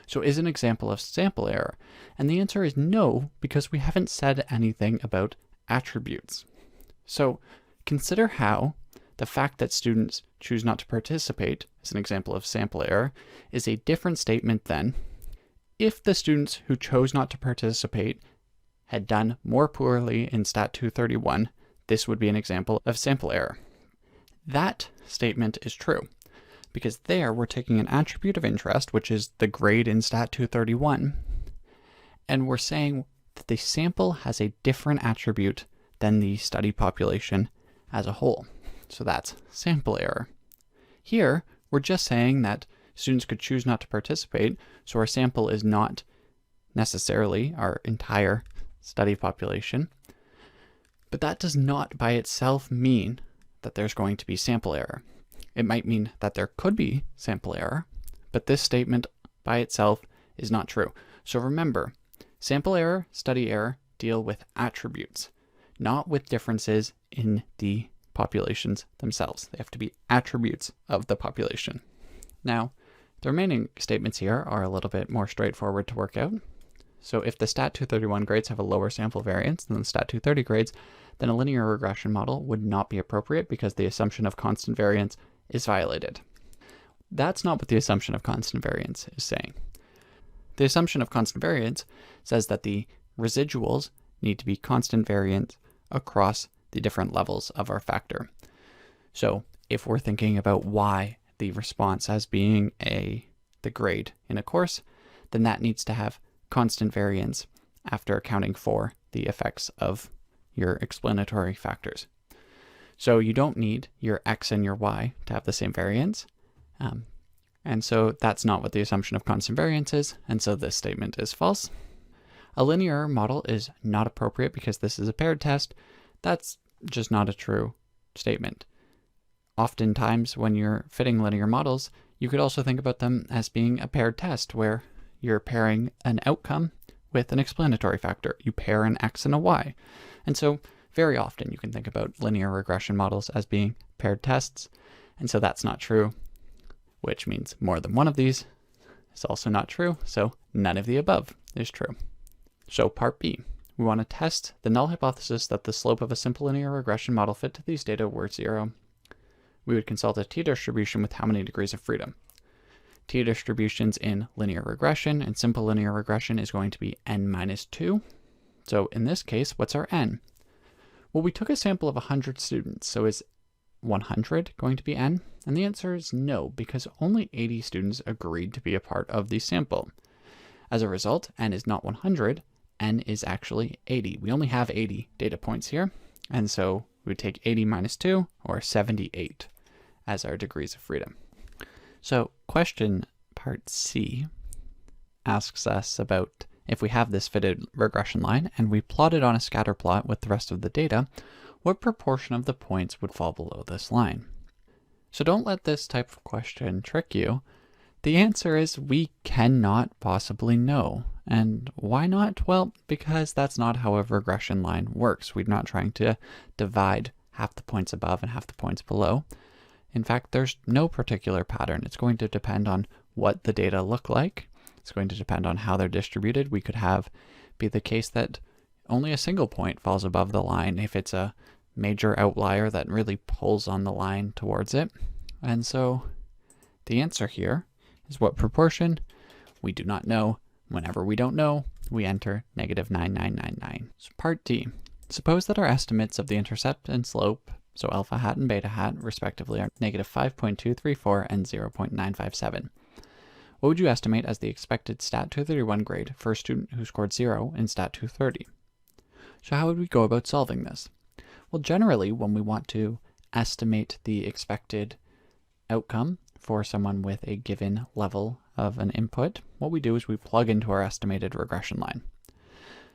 So is an example of sample error? And the answer is no, because we haven't said anything about attributes. So consider how the fact that students choose not to participate, as an example of sample error, is a different statement than if the students who chose not to participate had done more poorly in Stat 231, this would be an example of sample error. That statement is true, because there we're taking an attribute of interest, which is the grade in Stat 231, and we're saying that the sample has a different attribute than the study population as a whole. So that's sample error. Here, we're just saying that students could choose not to participate, so our sample is not necessarily our entire study population. But that does not by itself mean that there's going to be sample error. It might mean that there could be sample error, but this statement by itself is not true. So remember, sample error, study error deal with attributes, not with differences in the populations themselves. They have to be attributes of the population. Now, the remaining statements here are a little bit more straightforward to work out. So if the Stat 231 grades have a lower sample variance than the Stat 230 grades, then a linear regression model would not be appropriate because the assumption of constant variance is violated. That's not what the assumption of constant variance is saying. The assumption of constant variance says that the residuals need to be constant variance across the different levels of our factor. So if we're thinking about y, the response as being the grade in a course, then that needs to have constant variance after accounting for the effects of your explanatory factors. So you don't need your x and your y to have the same variance. And so that's not what the assumption of constant variance is, and so this statement is false. A linear model is not appropriate because this is a paired test. That's just not a true statement. Oftentimes when you're fitting linear models, you could also think about them as being a paired test where you're pairing an outcome with an explanatory factor. You pair an x and a y. And so very often you can think about linear regression models as being paired tests, and so that's not true, which means more than one of these is also not true, so none of the above is true. So part B, we want to test the null hypothesis that the slope of a simple linear regression model fit to these data were 0. We would consult a t-distribution with how many degrees of freedom. T-distributions in linear regression and simple linear regression is going to be n minus 2. So in this case, what's our n? Well, we took a sample of 100 students, so is 100 going to be n? And the answer is no, because only 80 students agreed to be a part of the sample. As a result, n is not 100, n is actually 80. We only have 80 data points here, and so we would take 80 minus 2, or 78, as our degrees of freedom. So question part C asks us about if we have this fitted regression line and we plot it on a scatter plot with the rest of the data, what proportion of the points would fall below this line? So don't let this type of question trick you. The answer is we cannot possibly know. And why not? Well, because that's not how a regression line works. We're not trying to divide half the points above and half the points below. In fact, there's no particular pattern. It's going to depend on what the data look like. It's going to depend on how they're distributed. We could have be the case that only a single point falls above the line if it's a major outlier that really pulls on the line towards it. And so the answer here is what proportion? We do not know. Whenever we don't know, we enter negative 9999. So part D. Suppose that our estimates of the intercept and slope, so alpha hat and beta hat, respectively, are negative 5.234 and 0.957. What would you estimate as the expected Stat 231 grade for a student who scored 0 in Stat 230? So how would we go about solving this? Well, generally, when we want to estimate the expected outcome for someone with a given level of an input, what we do is we plug into our estimated regression line.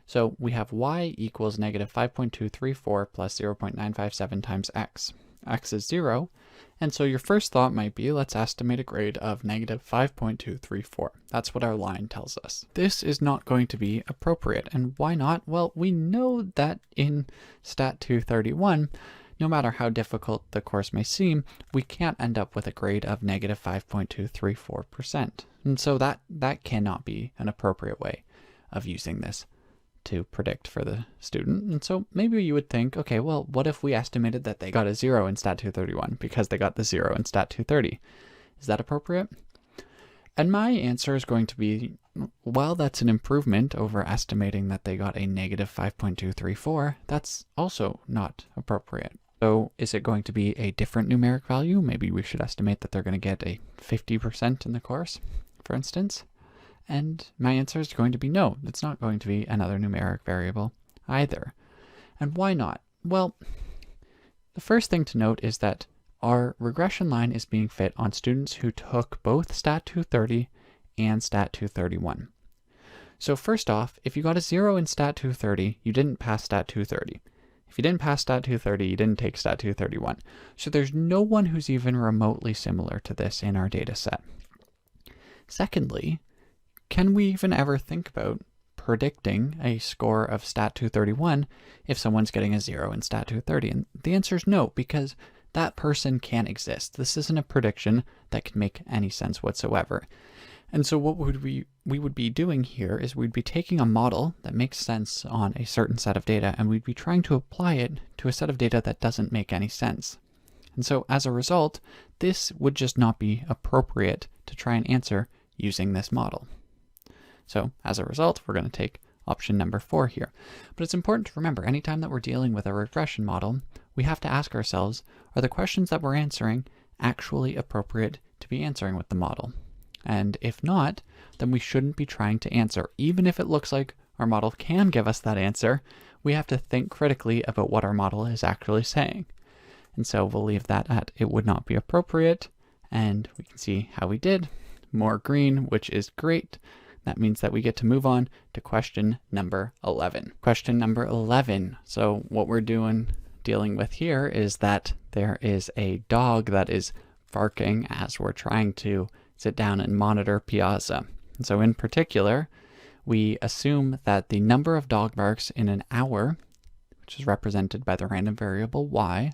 So we have y equals negative 5.234 plus 0.957 times x. X is 0, and so your first thought might be, let's estimate a grade of negative 5.234. That's what our line tells us. This is not going to be appropriate, and why not? Well, we know that in Stat 231, no matter how difficult the course may seem, we can't end up with a grade of negative 5.234%. And so that cannot be an appropriate way of using this to predict for the student. And so maybe you would think, okay, well, what if we estimated that they got a 0 in Stat 231 because they got the 0 in Stat 230? Is that appropriate? And my answer is going to be, while that's an improvement over estimating that they got a negative 5.234, that's also not appropriate. So is it going to be a different numeric value? Maybe we should estimate that they're going to get a 50% in the course, for instance. And my answer is going to be no, it's not going to be another numeric variable either. And why not? Well, the first thing to note is that our regression line is being fit on students who took both Stat 230 and Stat 231. So first off, if you got a 0 in Stat 230, you didn't pass Stat 230. If you didn't pass Stat 230, you didn't take Stat 231. So there's no one who's even remotely similar to this in our data set. Secondly, can we even ever think about predicting a score of Stat 231 if someone's getting a 0 in Stat 230? And the answer is no, because that person can't exist. This isn't a prediction that can make any sense whatsoever. And so what we would be doing here is we'd be taking a model that makes sense on a certain set of data, and we'd be trying to apply it to a set of data that doesn't make any sense. And so as a result, this would just not be appropriate to try and answer using this model. So as a result, we're going to take option number 4 here. But it's important to remember, anytime that we're dealing with a regression model, we have to ask ourselves, are the questions that we're answering actually appropriate to be answering with the model? And if not, then we shouldn't be trying to answer. Even if it looks like our model can give us that answer, we have to think critically about what our model is actually saying. And so we'll leave that at it would not be appropriate, and we can see how we did. More green, which is great. That means that we get to move on to question number 11. Question number 11. So what we're dealing with here is that there is a dog that is barking as we're trying to sit down and monitor Piazza. And so in particular, we assume that the number of dog barks in an hour, which is represented by the random variable y,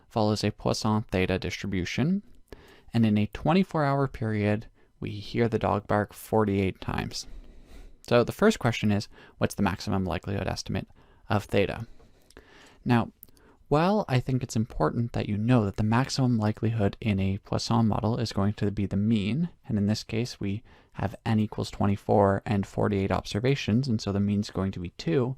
follows a Poisson Theta distribution. And in a 24-hour period, we hear the dog bark 48 times. So the first question is, what's the maximum likelihood estimate of theta? Now, while I think it's important that you know that the maximum likelihood in a Poisson model is going to be the mean, and in this case we have n equals 24 and 48 observations, and so the mean is going to be 2,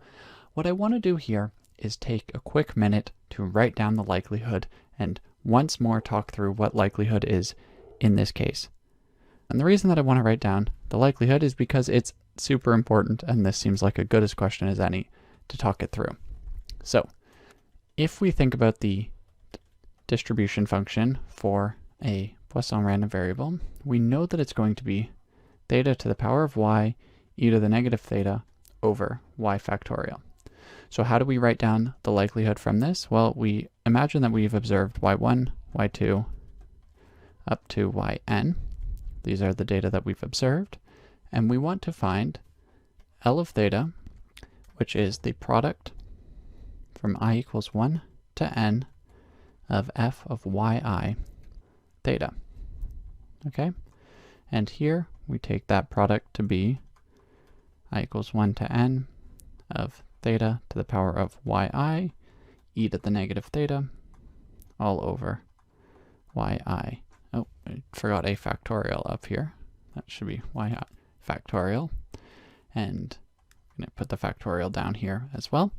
what I want to do here is take a quick minute to write down the likelihood and once more talk through what likelihood is in this case. And the reason that I want to write down the likelihood is because it's super important, and this seems like a good as question as any to talk it through. So if we think about the distribution function for a Poisson random variable, we know that it's going to be theta to the power of y e to the negative theta over y factorial. So how do we write down the likelihood from this? Well, we imagine that we've observed y1, y2, up to yn. These are the data that we've observed. And we want to find L of theta, which is the product from I equals 1 to n of f of yi theta. Okay? And here we take that product to be I equals 1 to n of theta to the power of yi e to the negative theta all over yi. Oh, I forgot a factorial up here. That should be y factorial. And I'm going to put the factorial down here as well.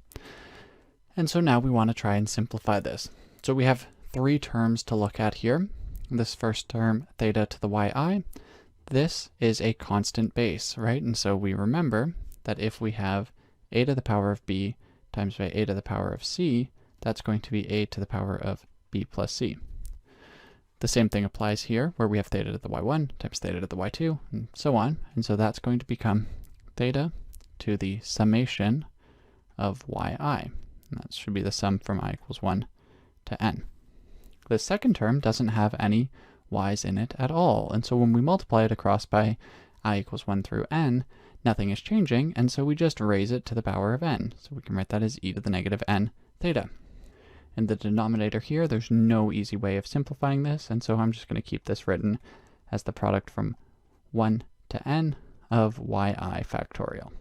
And so now we want to try and simplify this. So we have three terms to look at here. This first term, theta to the yi, this is a constant base, right? And so we remember that if we have a to the power of b times by a to the power of c, that's going to be a to the power of b plus c. The same thing applies here, where we have theta to the y1 times theta to the y2, and so on. And so that's going to become theta to the summation of yi. And that should be the sum from I equals 1 to n. The second term doesn't have any y's in it at all. And so when we multiply it across by I equals 1 through n, nothing is changing, and so we just raise it to the power of n. So we can write that as e to the negative n theta. In the denominator here, there's no easy way of simplifying this, and so I'm just going to keep this written as the product from 1 to n of yi factorial.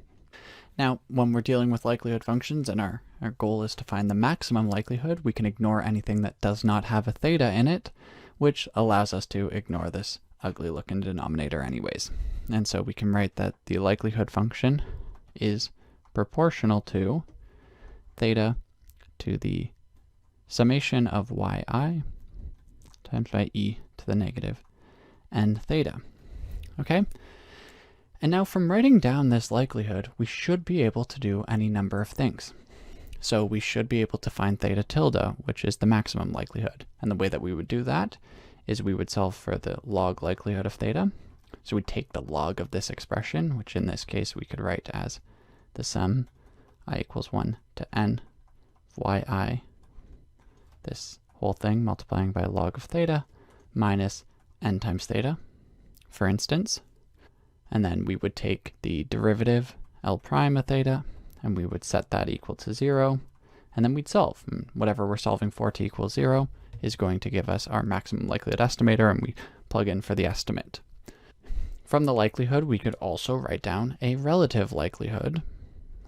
Now, when we're dealing with likelihood functions and our goal is to find the maximum likelihood, we can ignore anything that does not have a theta in it, which allows us to ignore this ugly looking denominator anyways. And so we can write that the likelihood function is proportional to theta to the summation of yi times by e to the negative n theta. Okay? And now from writing down this likelihood, we should be able to do any number of things. So we should be able to find theta tilde, which is the maximum likelihood. And the way that we would do that is we would solve for the log likelihood of theta. So we'd take the log of this expression, which in this case we could write as the sum I equals 1 to n of yi, this whole thing multiplying by log of theta minus n times theta, for instance. And then we would take the derivative L prime of theta, and we would set that equal to 0, and then we'd solve. And whatever we're solving for to equal 0 is going to give us our maximum likelihood estimator, and we plug in for the estimate. From the likelihood, we could also write down a relative likelihood,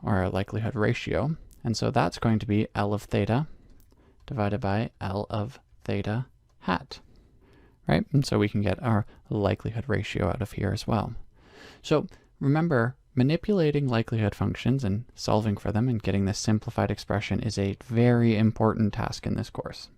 or a likelihood ratio, and so that's going to be L of theta divided by L of theta hat, right? And so we can get our likelihood ratio out of here as well. So remember, manipulating likelihood functions and solving for them and getting this simplified expression is a very important task in this course.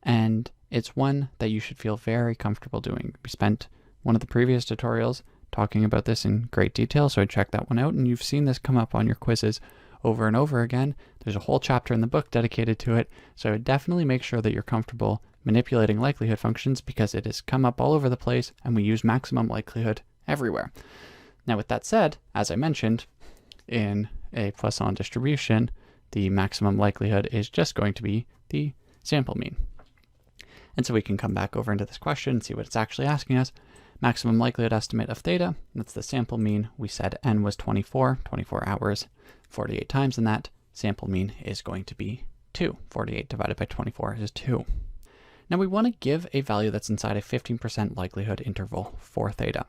And it's one that you should feel very comfortable doing. We spent one of the previous tutorials talking about this in great detail, so check that one out, and you've seen this come up on your quizzes over and over again. There's a whole chapter in the book dedicated to it, so I would definitely make sure that you're comfortable manipulating likelihood functions because it has come up all over the place, and we use maximum likelihood everywhere. Now with that said, as I mentioned, in a Poisson distribution, the maximum likelihood is just going to be the sample mean. And so we can come back over into this question and see what it's actually asking us. Maximum likelihood estimate of theta, that's the sample mean. We said n was 24 hours, 48 times, and that sample mean is going to be 2. 48 divided by 24 is 2. Now we want to give a value that's inside a 15% likelihood interval for theta.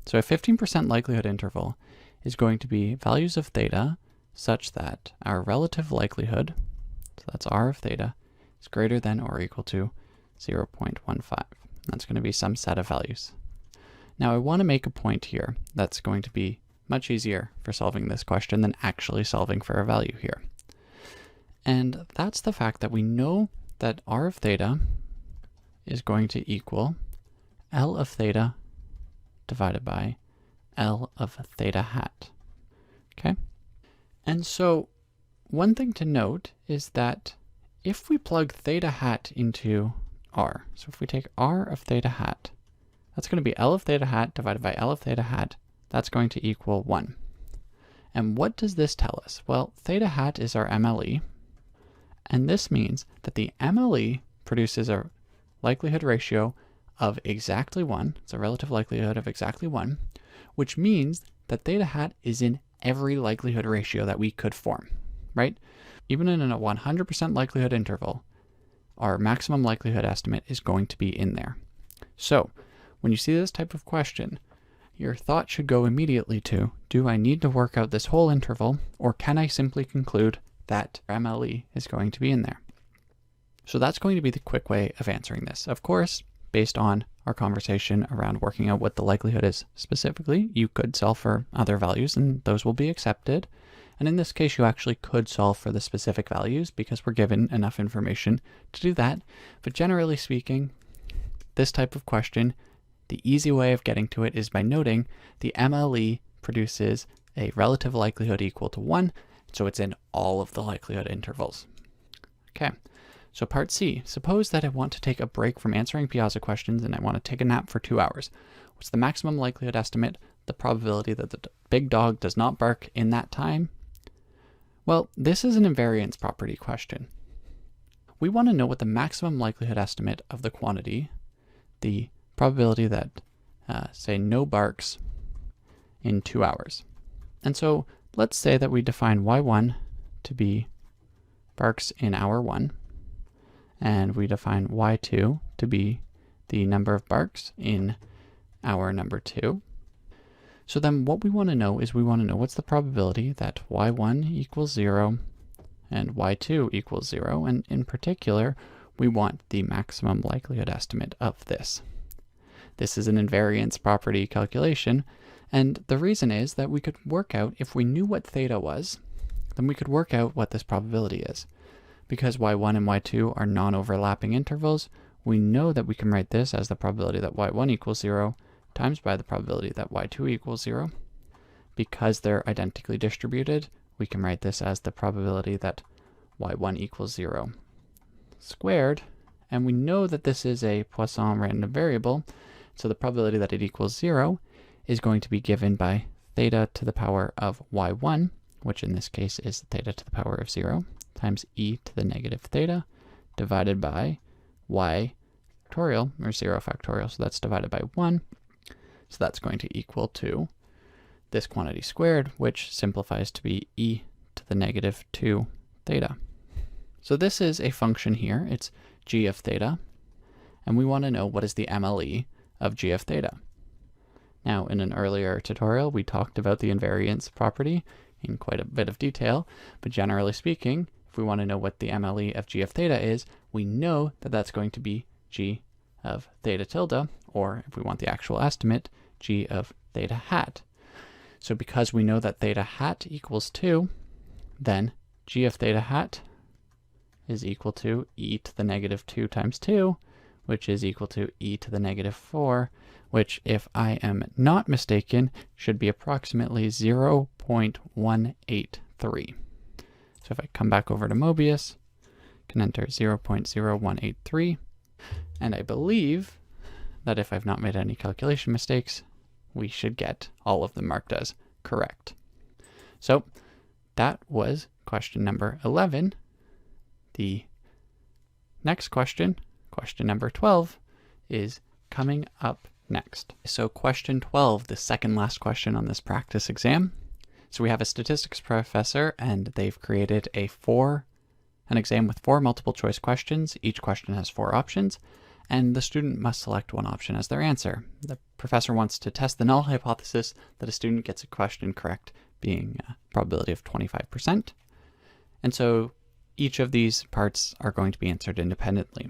So a 15% likelihood interval is going to be values of theta such that our relative likelihood, so that's r of theta, is greater than or equal to 0.15. That's going to be some set of values. Now I want to make a point here that's going to be much easier for solving this question than actually solving for a value here. And that's the fact that we know that r of theta is going to equal L of theta divided by L of theta hat. Okay? And so one thing to note is that if we plug theta hat into r, so if we take r of theta hat, that's going to be L of theta hat divided by L of theta hat. That's going to equal 1. And what does this tell us? Well, theta hat is our MLE, and this means that the MLE produces a likelihood ratio of exactly 1. It's a relative likelihood of exactly 1, which means that theta hat is in every likelihood ratio that we could form, right? Even in a 100% likelihood interval, our maximum likelihood estimate is going to be in there. So when you see this type of question, your thought should go immediately to, do I need to work out this whole interval, or can I simply conclude that MLE is going to be in there? So that's going to be the quick way of answering this. Of course, based on our conversation around working out what the likelihood is specifically, you could solve for other values and those will be accepted. And in this case, you actually could solve for the specific values because we're given enough information to do that. But generally speaking, this type of question, the easy way of getting to it is by noting the MLE produces a relative likelihood equal to 1, so it's in all of the likelihood intervals. Okay, so part C, suppose that I want to take a break from answering Piazza questions and I want to take a nap for 2 hours. What's the maximum likelihood estimate, the probability that the big dog does not bark in that time? Well, this is an invariance property question. We want to know what the maximum likelihood estimate of the quantity, the probability that, say, no barks in 2 hours. And so let's say that we define y1 to be barks in hour 1, and we define y2 to be the number of barks in hour number 2. So then what we want to know is we want to know what's the probability that y1 equals 0 and y2 equals 0, and in particular, we want the maximum likelihood estimate of this. This is an invariance property calculation, and the reason is that we could work out, if we knew what theta was, then we could work out what this probability is. Because y1 and y2 are non-overlapping intervals, we know that we can write this as the probability that y1 equals 0 times by the probability that y2 equals 0. Because they're identically distributed, we can write this as the probability that y1 equals 0 squared, and we know that this is a Poisson random variable, so the probability that it equals 0 is going to be given by theta to the power of y1, which in this case is theta to the power of 0, times e to the negative theta, divided by y factorial, or 0 factorial, so that's divided by 1. So that's going to equal to this quantity squared, which simplifies to be e to the negative 2 theta. So this is a function here, it's g of theta, and we want to know what is the MLE of g of theta. Now, in an earlier tutorial, we talked about the invariance property in quite a bit of detail, but generally speaking, if we want to know what the MLE of g of theta is, we know that that's going to be g of theta tilde, or if we want the actual estimate, g of theta hat. So because we know that theta hat equals 2, then g of theta hat is equal to e to the negative 2 times 2, which is equal to e to the negative 4, which, if I am not mistaken, should be approximately 0.183. So if I come back over to Mobius, I can enter 0.0183, and I believe that if I've not made any calculation mistakes, we should get all of them marked as correct. So that was question number 11. The next question, question number 12, is coming up next. So question 12, the second last question on this practice exam. So we have a statistics professor and they've created an exam with 4 multiple choice questions. Each question has 4 options, and the student must select one option as their answer. The professor wants to test the null hypothesis that a student gets a question correct, being a probability of 25%. And so each of these parts are going to be answered independently.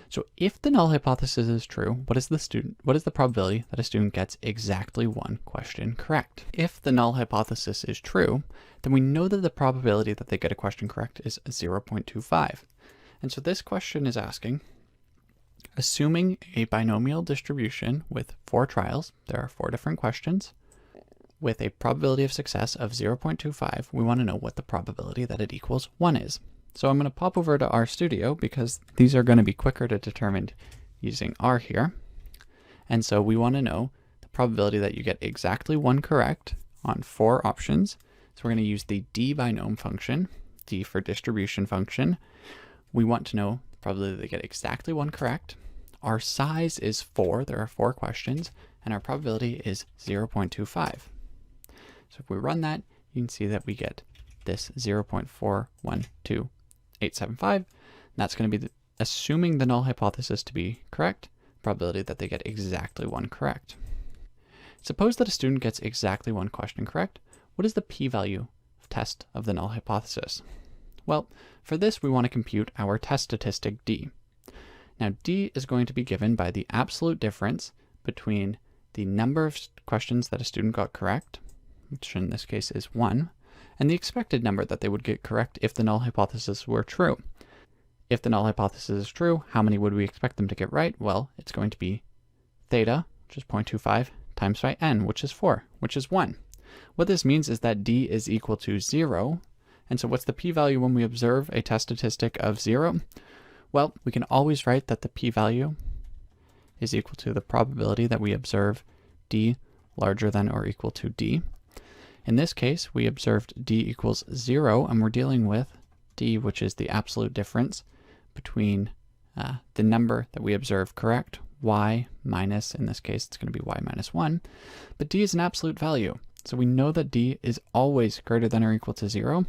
So if the null hypothesis is true, what is the probability that a student gets exactly one question correct? If the null hypothesis is true, then we know that the probability that they get a question correct is 0.25. And so this question is asking, assuming a binomial distribution with 4 trials, there are 4 different questions, with a probability of success of 0.25, we want to know what the probability that it equals 1 is. So I'm going to pop over to RStudio because these are going to be quicker to determine using R here. And so we want to know the probability that you get exactly 1 correct on 4 options. So we're going to use the d binom function, d for distribution function. We want to know the probability that they get exactly 1 correct. Our size is 4, there are 4 questions, and our probability is 0.25. So if we run that, you can see that we get this 0.412875. And that's going to be assuming the null hypothesis to be correct, probability that they get exactly 1 correct. Suppose that a student gets exactly 1 question correct. What is the p-value test of the null hypothesis? Well, for this we want to compute our test statistic d. Now d is going to be given by the absolute difference between the number of questions that a student got correct, which in this case is 1, and the expected number that they would get correct if the null hypothesis were true. If the null hypothesis is true, how many would we expect them to get right? Well, it's going to be theta, which is 0.25, times by n, which is 4, which is 1. What this means is that d is equal to 0. And so what's the p-value when we observe a test statistic of 0? Well, we can always write that the p-value is equal to the probability that we observe d larger than or equal to d. In this case, we observed d equals 0, and we're dealing with d, which is the absolute difference between the number that we observe correct, y minus, in this case, it's going to be y minus 1. But d is an absolute value. So we know that d is always greater than or equal to 0.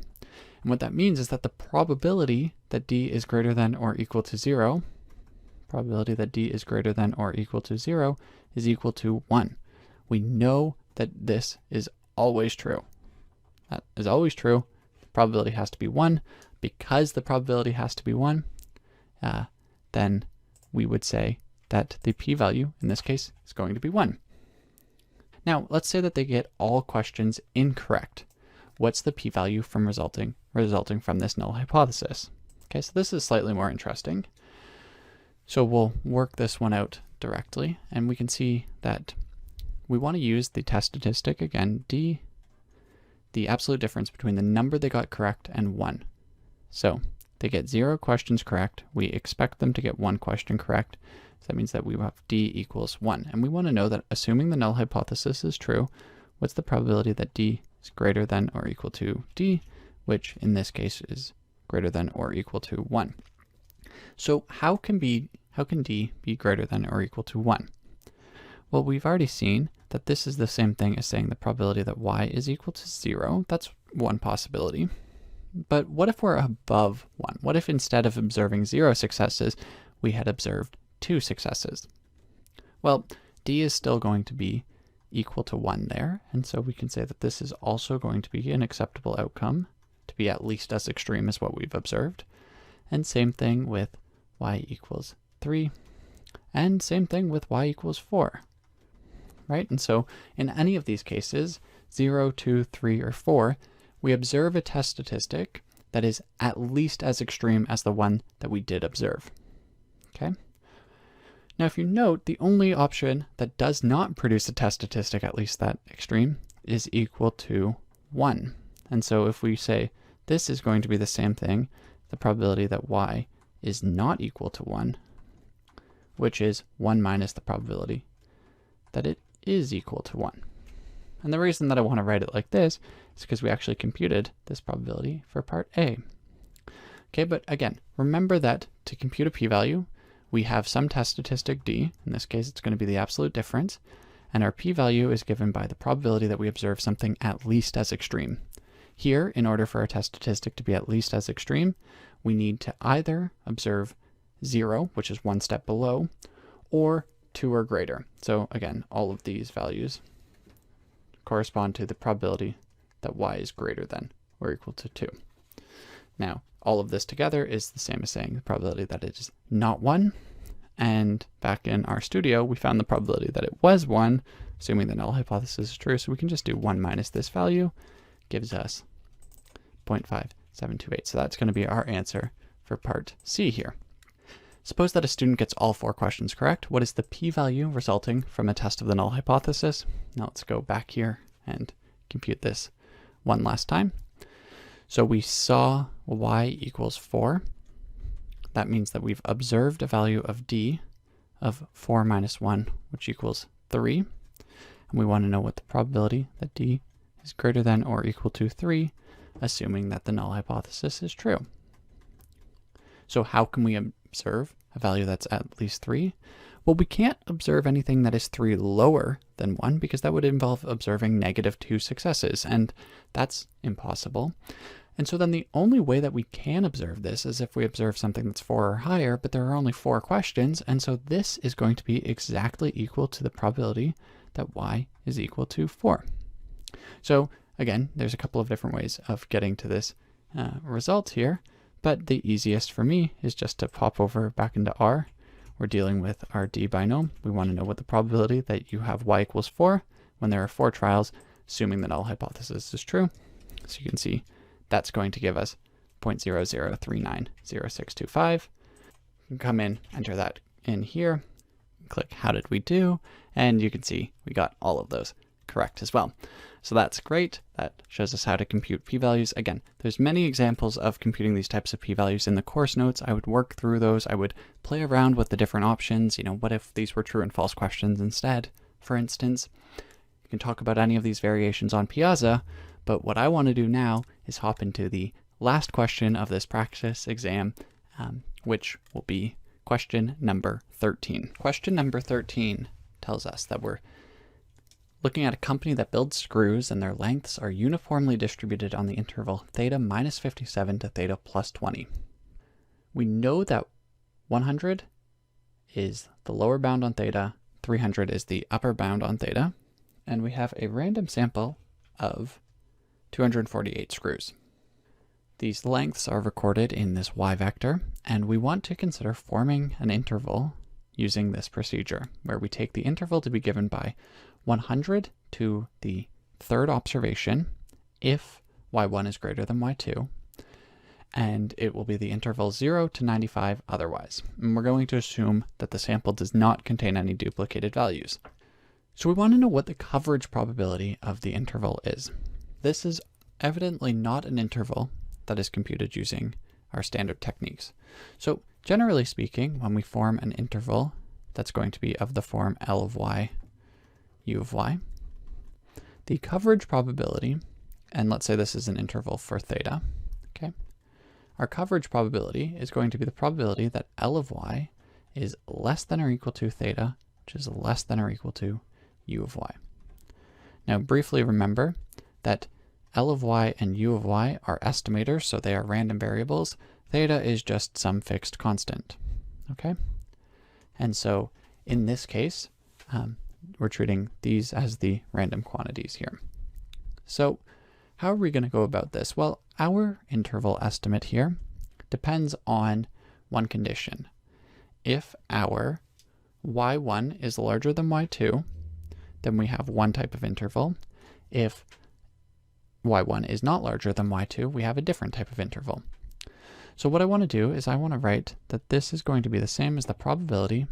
And what that means is that the probability that d is greater than or equal to 0, probability that d is greater than or equal to 0 is equal to 1. We know that this is always true. That is always true. The probability has to be 1. Because the probability has to be 1, then we would say that the p-value, in this case, is going to be 1. Now, let's say that they get all questions incorrect. What's the p-value from resulting from this null hypothesis? Okay, so this is slightly more interesting. So we'll work this one out directly, and we can see that we want to use the test statistic, again, d, the absolute difference between the number they got correct and 1. So they get 0 questions correct. We expect them to get 1 question correct. So that means that we have d equals 1. And we want to know that assuming the null hypothesis is true, what's the probability that d is greater than or equal to d, which in this case is greater than or equal to 1. So how can d be greater than or equal to 1? Well, we've already seen that this is the same thing as saying the probability that y is equal to 0. That's one possibility. But what if we're above 1? What if instead of observing 0 successes, we had observed 2 successes? Well, d is still going to be equal to 1 there, and so we can say that this is also going to be an acceptable outcome, to be at least as extreme as what we've observed. And same thing with y equals 3, and same thing with y equals 4. Right? And so in any of these cases, 0, 2, 3, or 4, we observe a test statistic that is at least as extreme as the one that we did observe. Okay? Now, if you note, the only option that does not produce a test statistic at least that extreme is equal to 1. And so if we say this is going to be the same thing, the probability that y is not equal to 1, which is 1 minus the probability that it is equal to 1. And the reason that I want to write it like this is because we actually computed this probability for part A. Okay, but again, remember that to compute a p-value, we have some test statistic d, in this case it's going to be the absolute difference, and our p-value is given by the probability that we observe something at least as extreme. Here, in order for our test statistic to be at least as extreme, we need to either observe 0, which is 1 step below, or 2 or greater. So again, all of these values correspond to the probability that y is greater than or equal to 2. Now, all of this together is the same as saying the probability that it is not 1. And back in RStudio, we found the probability that it was 1, assuming the null hypothesis is true. So we can just do 1 minus this value, gives us 0.5728. So that's going to be our answer for part C here. Suppose that a student gets all 4 questions correct. What is the p-value resulting from a test of the null hypothesis? Now let's go back here and compute this one last time. So we saw y equals 4. That means that we've observed a value of d of 4 minus 1, which equals 3. And we want to know what the probability that d is greater than or equal to 3, assuming that the null hypothesis is true. So how can we observe a value that's at least 3? Well, we can't observe anything that is 3 lower than 1 because that would involve observing -2 successes, and that's impossible. And so then the only way that we can observe this is if we observe something that's 4 or higher, but there are only 4 questions, and so this is going to be exactly equal to the probability that y is equal to 4. So again, there's a couple of different ways of getting to this result here, but the easiest for me is just to pop over back into R. We're dealing with our d binom. We want to know what the probability that you have y equals 4 when there are 4 trials, assuming the null hypothesis is true. So you can see that's going to give us 0.00390625. You can come in, enter that in here, click how did we do, and you can see we got all of those correct as well. So that's great. That shows us how to compute p-values. Again, there's many examples of computing these types of p-values in the course notes. I would work through those. I would play around with the different options. You know, what if these were true and false questions instead, for instance? You can talk about any of these variations on Piazza, but what I want to do now is hop into the last question of this practice exam, which will be question number 13. Question number 13 tells us that we're looking at a company that builds screws and their lengths are uniformly distributed on the interval theta minus 57 to theta plus 20. We know that 100 is the lower bound on theta, 300 is the upper bound on theta, and we have a random sample of 248 screws. These lengths are recorded in this y vector, and we want to consider forming an interval using this procedure, where we take the interval to be given by 100 to the third observation if y1 is greater than y2, and it will be the interval 0 to 95 otherwise. And we're going to assume that the sample does not contain any duplicated values. So we want to know what the coverage probability of the interval is. This is evidently not an interval that is computed using our standard techniques. So generally speaking, when we form an interval that's going to be of the form L of y, U of y, the coverage probability, and let's say this is an interval for theta, okay? Our coverage probability is going to be the probability that L of y is less than or equal to theta, which is less than or equal to U of y. Now briefly remember that L of y and U of y are estimators, so they are random variables. Theta is just some fixed constant, okay? And so in this case, we're treating these as the random quantities here. So how are we going to go about this? Well, our interval estimate here depends on one condition. If our y1 is larger than y2, then we have one type of interval. If y1 is not larger than y2, we have a different type of interval. So what I want to do is I want to write that this is going to be the same as the probability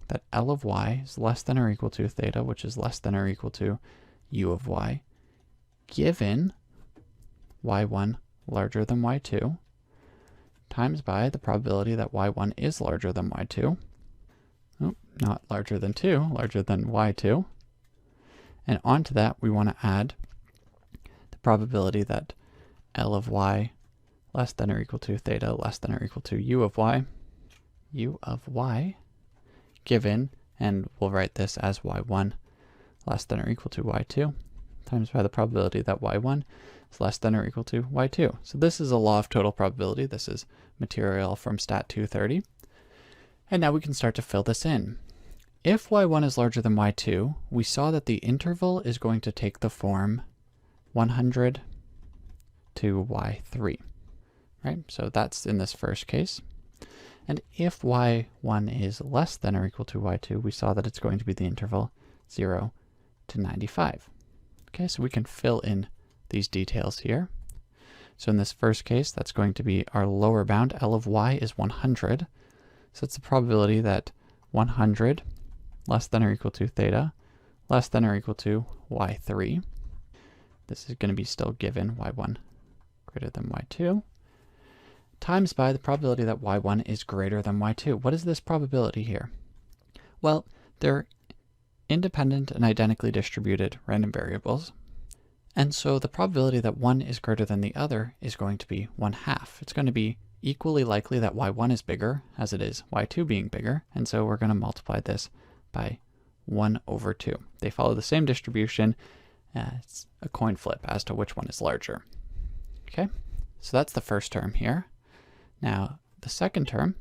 that L of y is less than or equal to theta, which is less than or equal to U of y, given y1 larger than y2, times by the probability that y1 is larger than y2, not larger than 2, larger than y2, and onto that we want to add the probability that L of y less than or equal to theta less than or equal to U of y, given, and we'll write this as y1 less than or equal to y2, times by the probability that y1 is less than or equal to y2. So this is a law of total probability. This is material from Stat 230. And now we can start to fill this in. If y1 is larger than y2, we saw that the interval is going to take the form 100 to y3, right? So that's in this first case. And if y1 is less than or equal to y2, we saw that it's going to be the interval 0 to 95. Okay, so we can fill in these details here. So in this first case, that's going to be our lower bound. L of y is 100. So it's the probability that 100 less than or equal to theta less than or equal to y3. This is going to be still given y1 greater than y2 times by the probability that y1 is greater than y2. What is this probability here? Well, they're independent and identically distributed random variables. And so the probability that one is greater than the other is going to be 1/2. It's going to be equally likely that y1 is bigger as it is y2 being bigger. And so we're going to multiply this by 1/2. They follow the same distribution. It's a coin flip as to which one is larger. Okay, so that's the first term here. Now, the second term,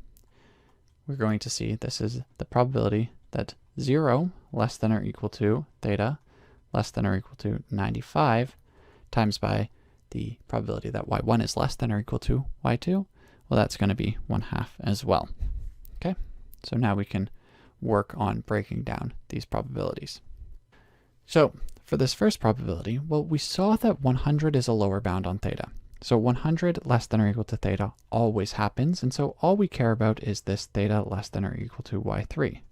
we're going to see this is the probability that 0 less than or equal to theta less than or equal to 95 times by the probability that y1 is less than or equal to y2. Well, that's going to be 1/2 as well. Okay, so now we can work on breaking down these probabilities. So for this first probability, well, we saw that 100 is a lower bound on theta. So 100 less than or equal to theta always happens, and so all we care about is this theta less than or equal to y3.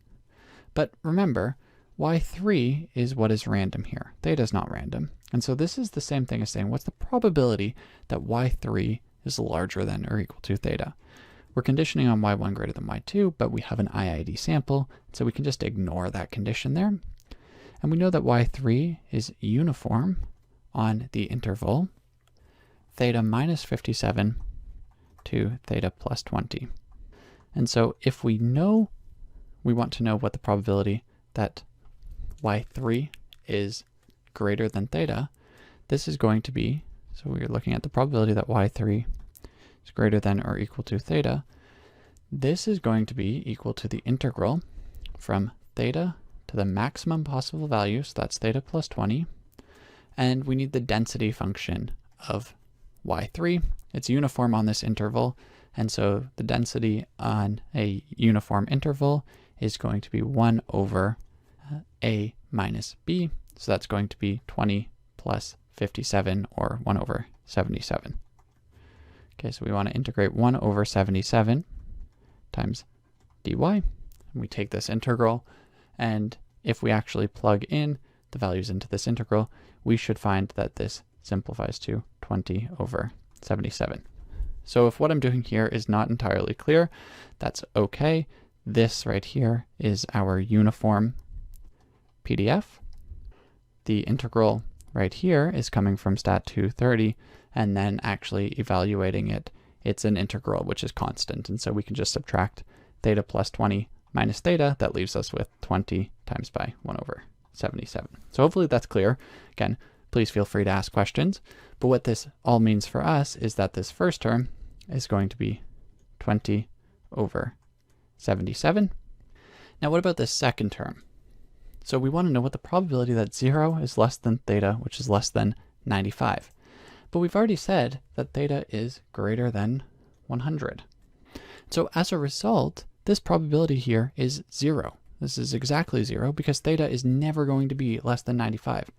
But remember, y3 is what is random here. Theta is not random. And so this is the same thing as saying, what's the probability that y3 is larger than or equal to theta? We're conditioning on y1 greater than y2, but we have an IID sample, so we can just ignore that condition there. And we know that y3 is uniform on the interval theta minus 57 to theta plus 20. And so if we want to know what the probability that y3 is greater than theta, this is going to be, so we're looking at the probability that y3 is greater than or equal to theta. This is going to be equal to the integral from theta to the maximum possible value, so that's theta plus 20, and we need the density function of y3. It's uniform on this interval, and so the density on a uniform interval is going to be 1 over a minus b, so that's going to be 20 plus 57, or 1 over 77. Okay, so we want to integrate 1 over 77 times dy, and we take this integral, and if we actually plug in the values into this integral, we should find that this simplifies to 20 over 77. So if what I'm doing here is not entirely clear, that's okay. This right here is our uniform PDF. The integral right here is coming from stat 230, and then actually evaluating it, it's an integral which is constant, and so we can just subtract theta plus 20 minus theta. That leaves us with 20 times by 1 over 77. So hopefully that's clear. Again, please feel free to ask questions, but what this all means for us is that this first term is going to be 20 over 77. Now what about this second term? So we want to know what the probability that 0 is less than theta, which is less than 95. But we've already said that theta is greater than 100. So as a result, this probability here is 0. This is exactly 0 because theta is never going to be less than 95.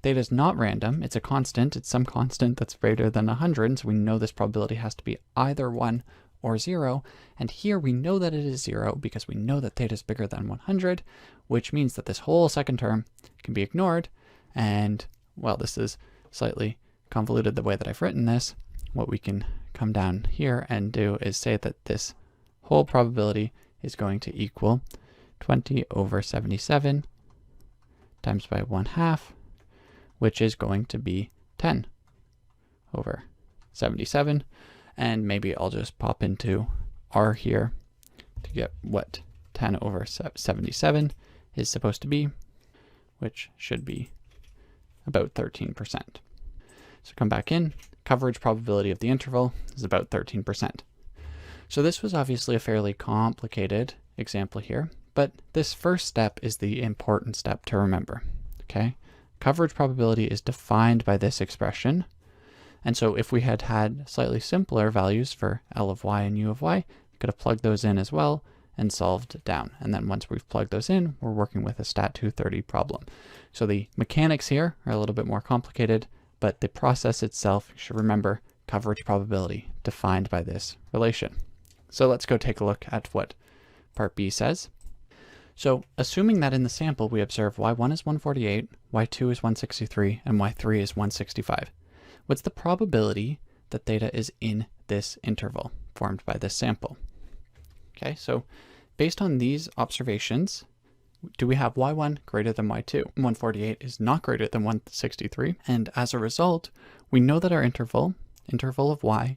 Theta is not random. It's a constant. It's some constant that's greater than 100. So we know this probability has to be either 1 or 0. And here we know that it is 0 because we know that theta is bigger than 100, which means that this whole second term can be ignored. And, well, this is slightly convoluted the way that I've written this. What we can come down here and do is say that this whole probability is going to equal 20 over 77 times by 1/2, which is going to be 10 over 77. And maybe I'll just pop into R here to get what 10 over 77 is supposed to be, which should be about 13%. So come back in, coverage probability of the interval is about 13%. So this was obviously a fairly complicated example here, but this first step is the important step to remember, okay? Coverage probability is defined by this expression. And so if we had had slightly simpler values for L of y and U of y, we could have plugged those in as well and solved down. And then once we've plugged those in, we're working with a stat 230 problem. So the mechanics here are a little bit more complicated, but the process itself, you should remember, coverage probability defined by this relation. So let's go take a look at what part B says. So assuming that in the sample we observe y1 is 148, y2 is 163, and y3 is 165, what's the probability that theta is in this interval formed by this sample? Okay, so based on these observations, do we have y1 greater than y2? 148 is not greater than 163, and as a result, we know that our interval of y,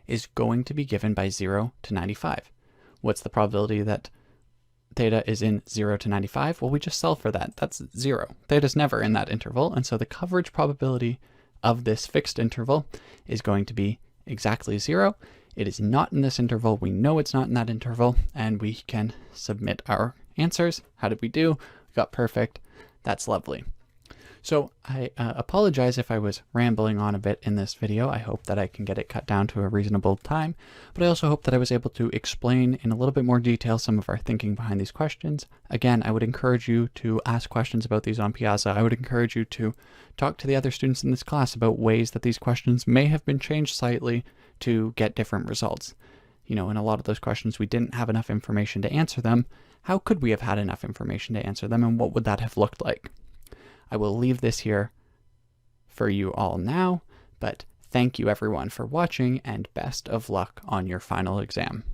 is going to be given by 0 to 95. What's the probability that theta is in 0 to 95? Well, we just solve for that. That's 0. Theta's never in that interval, and so the coverage probability of this fixed interval is going to be exactly 0. It is not in this interval. We know it's not in that interval, and we can submit our answers. How did we do? We got perfect. That's lovely. So I apologize if I was rambling on a bit in this video. I hope that I can get it cut down to a reasonable time, but I also hope that I was able to explain in a little bit more detail some of our thinking behind these questions. Again, I would encourage you to ask questions about these on Piazza. I would encourage you to talk to the other students in this class about ways that these questions may have been changed slightly to get different results. You know, in a lot of those questions, we didn't have enough information to answer them. How could we have had enough information to answer them, and what would that have looked like? I will leave this here for you all now, but thank you everyone for watching, and best of luck on your final exam.